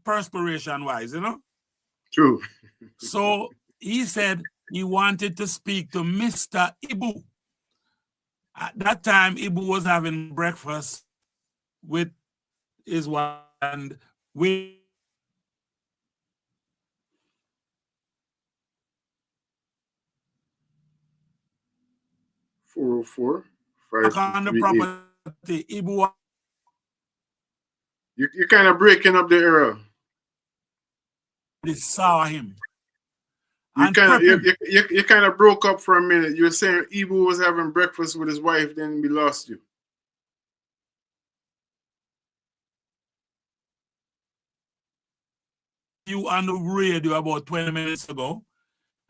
perspiration-wise, you know? True. So he said he wanted to speak to Mr. Ibu. At that time, Ibu was having breakfast with his wife and we 404 on the property. Ibu. You're kind of breaking up the era. They saw him. You kind of broke up for a minute. You were saying Ibu was having breakfast with his wife, then we lost you. You on the radio about 20 minutes ago,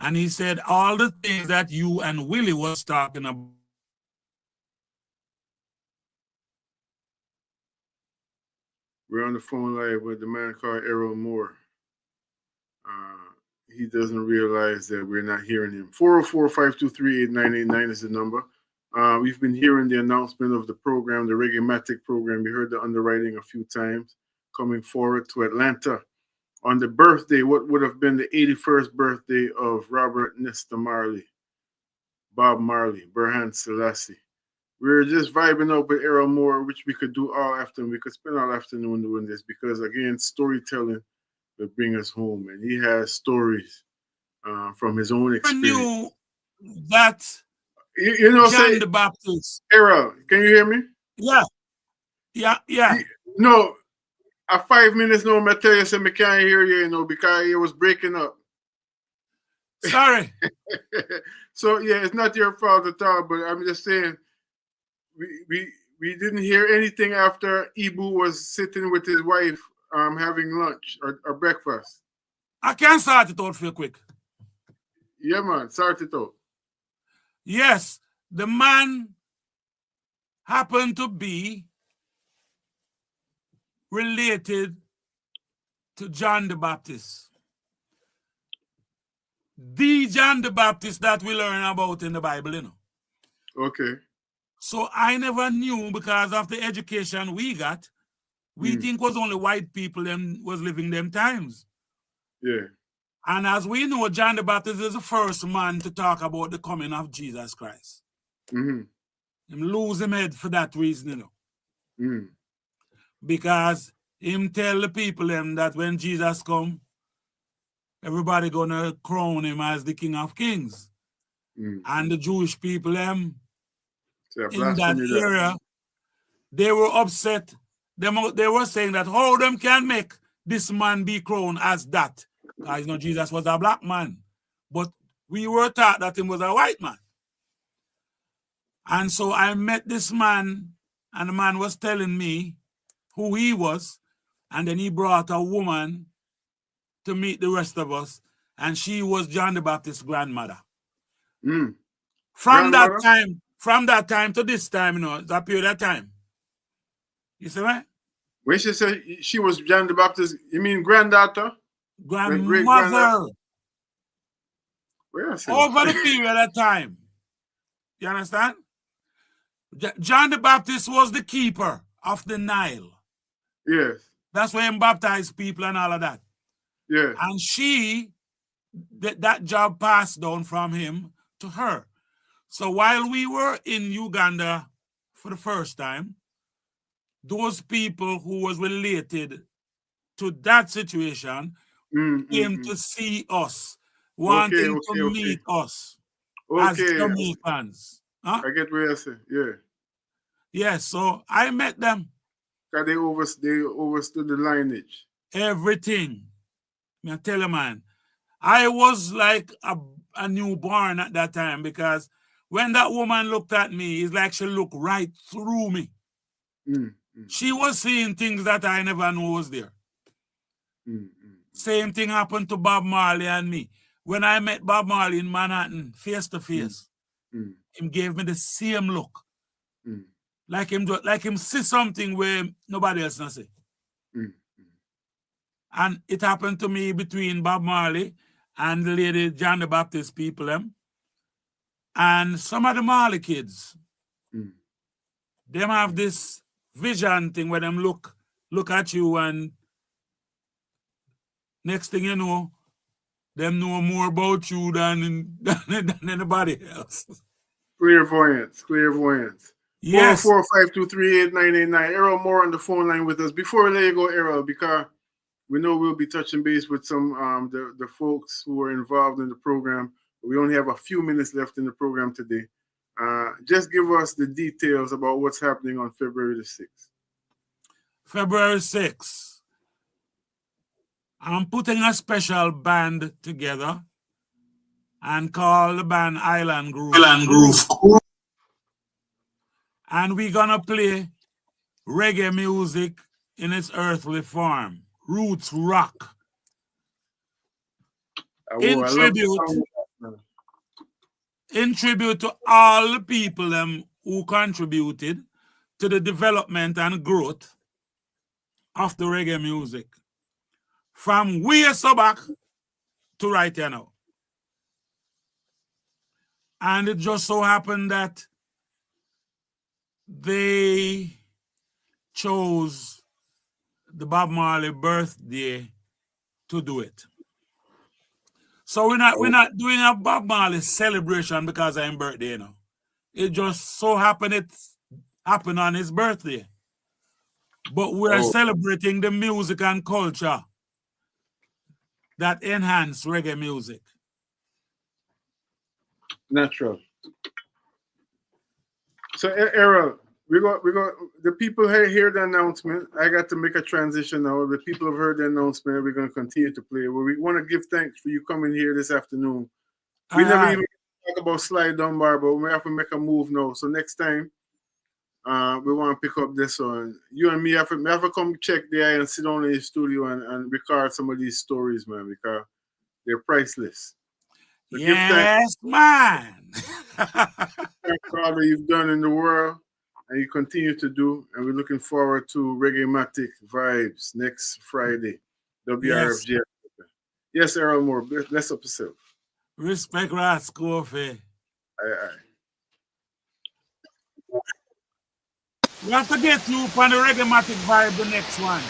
and he said all the things that you and Willie was talking about. We're on the phone line with the man called Errol Moore. He doesn't realize that we're not hearing him. 404-523-8989 is the number. We've been hearing the announcement of the program, the Reggae Matic program. We heard the underwriting a few times coming forward to Atlanta on the birthday, what would have been the 81st birthday of Robert Nesta Marley, Bob Marley, Burhan Selassie. We were just vibing up with Errol Moore, which we could do all afternoon. We could spend all afternoon doing this because, again, storytelling will bring us home. And he has stories from his own experience. I knew that You know, John say, the Baptist. Errol, can you hear me? Yeah. No, at 5 minutes now, I tell you, say, I can't hear you, you know, because it was breaking up. Sorry. So, yeah, it's not your fault at all, but I'm just saying, we didn't hear anything after Ibu was sitting with his wife having lunch or breakfast. I can start it out real quick. Yeah, man, start it out. Yes, the man happened to be related to John the Baptist. The John the Baptist that we learn about in the Bible, you know. Okay. So I never knew, because of the education we got, we think was only white people and was living them times. Yeah. And as we know, John the Baptist is the first man to talk about the coming of Jesus Christ. Mm-hmm. Him lose him head for that reason, you know. Mm. Because him tell the people them that when Jesus come, everybody gonna crown him as the King of Kings. Mm. And the Jewish people them in that blasphemy era, they were upset. They were saying that how them can make this man be crowned as that. Because you know Jesus was a black man. But we were taught that he was a white man. And so I met this man, and the man was telling me who he was, and then he brought a woman to meet the rest of us, and she was John the Baptist's grandmother. Mm. From that time to this time, you know, that period of time. You see what? When she said she was John the Baptist, you mean granddaughter? Grandmother. Where is it? Over the period of time. You understand? John the Baptist was the keeper of the Nile. Yes. That's why he baptized people and all of that. Yeah. And that job passed down from him to her. So while we were in Uganda for the first time, those people who was related to that situation came to see us, wanting to meet us as Jamaicans. Huh? I get what you're saying. Yeah. Yes, so I met them. Because they overstood the lineage. Everything. I tell you, man, I was like a newborn at that time, because when that woman looked at me, it's like she looked right through me. She was seeing things that I never knew was there. Same thing happened to Bob Marley and me. When I met Bob Marley in Manhattan, face to face, him gave me the same look. Like him see something where nobody else not see. And it happened to me between Bob Marley and the lady John the Baptist people them. And some of the Marley kids, them have this vision thing where them look at you, and next thing you know, them know more about you than anybody else. Clairvoyance. Yes. 445238989. Errol Moore on the phone line with us. Before we let you go, Errol, because we know we'll be touching base with some the folks who were involved in the program. We only have a few minutes left in the program today. Just give us the details about what's happening on February the 6th. February 6th. I'm putting a special band together and call the band Island Groove. And we're gonna play reggae music in its earthly form, roots rock. In tribute to all the people who contributed to the development and growth of the reggae music, from way so back to right here now. And it just so happened that they chose the Bob Marley birthday to do it. So we're not doing a Bob Marley celebration because of his birthday, you know. It just so happened it happened on his birthday. But we're celebrating the music and culture that enhance reggae music. Natural. So Errol, we got the people hear the announcement. I got to make a transition now. The people have heard the announcement. We're going to continue to play. Well, we want to give thanks for you coming here this afternoon. We never even talk about Sly Dunbar, but we have to make a move now. So next time, we want to pick up this one. You and me have to come check there and sit down in the studio and record some of these stories, man, because they're priceless. So yes, man. For all that you've done in the world and you continue to do, and we're looking forward to Reggae Matic Vibes next Friday. WRFG. Yes, Errol Moore, bless up yourself. Respect Ras Kofi. Aye. We have to get you on the Reggae Matic Vibe, the next one.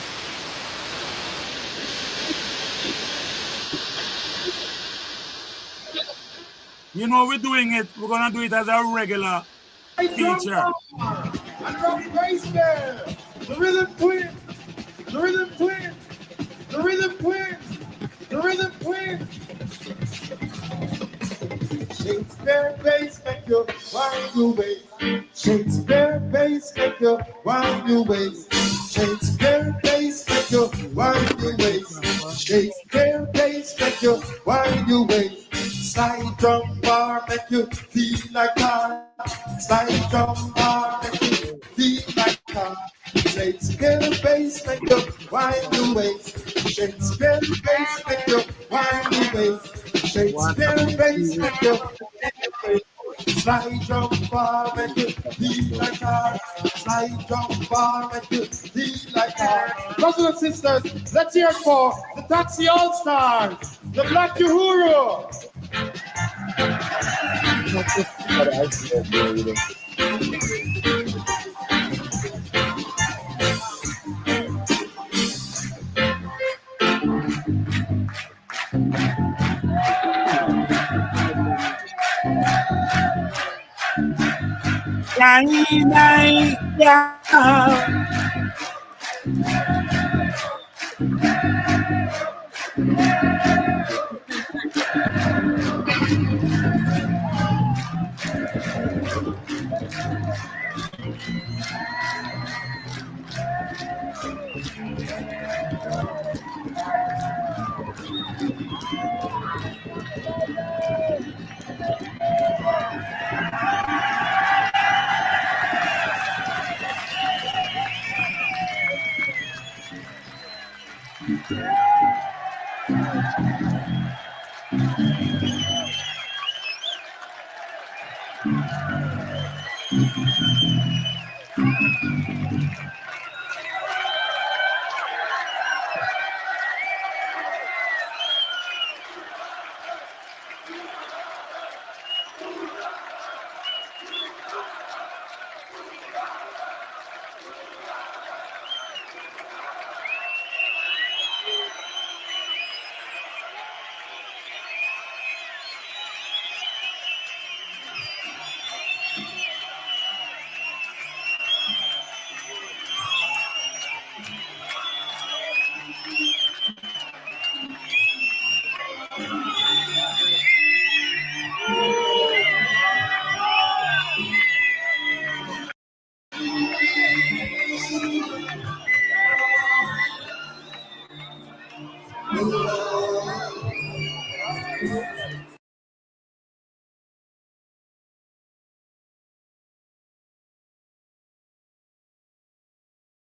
You know, we're doing it. We're going to do it as a regular feature. And rock bass there. The rhythm twin. The rhythm twin. The rhythm twin. The rhythm twin. Shakespeare bass make you wind your waist. Shakespeare bass make you wind your waist. Shakespeare bass make you wind your waist. Shakespeare bass make you wind your waist. Slide drum bar make you feel like that. Slide drum bar make you feel like that. Shakespeare bass make you wind your waist. Shakespeare bass make you wind your waist. Shakespeare bass make you slide drum bar make you feel like that. Slide drum bar make you feel like that. Brothers and sisters, let's hear it for the Taxi All-Stars, the Black Uhuru.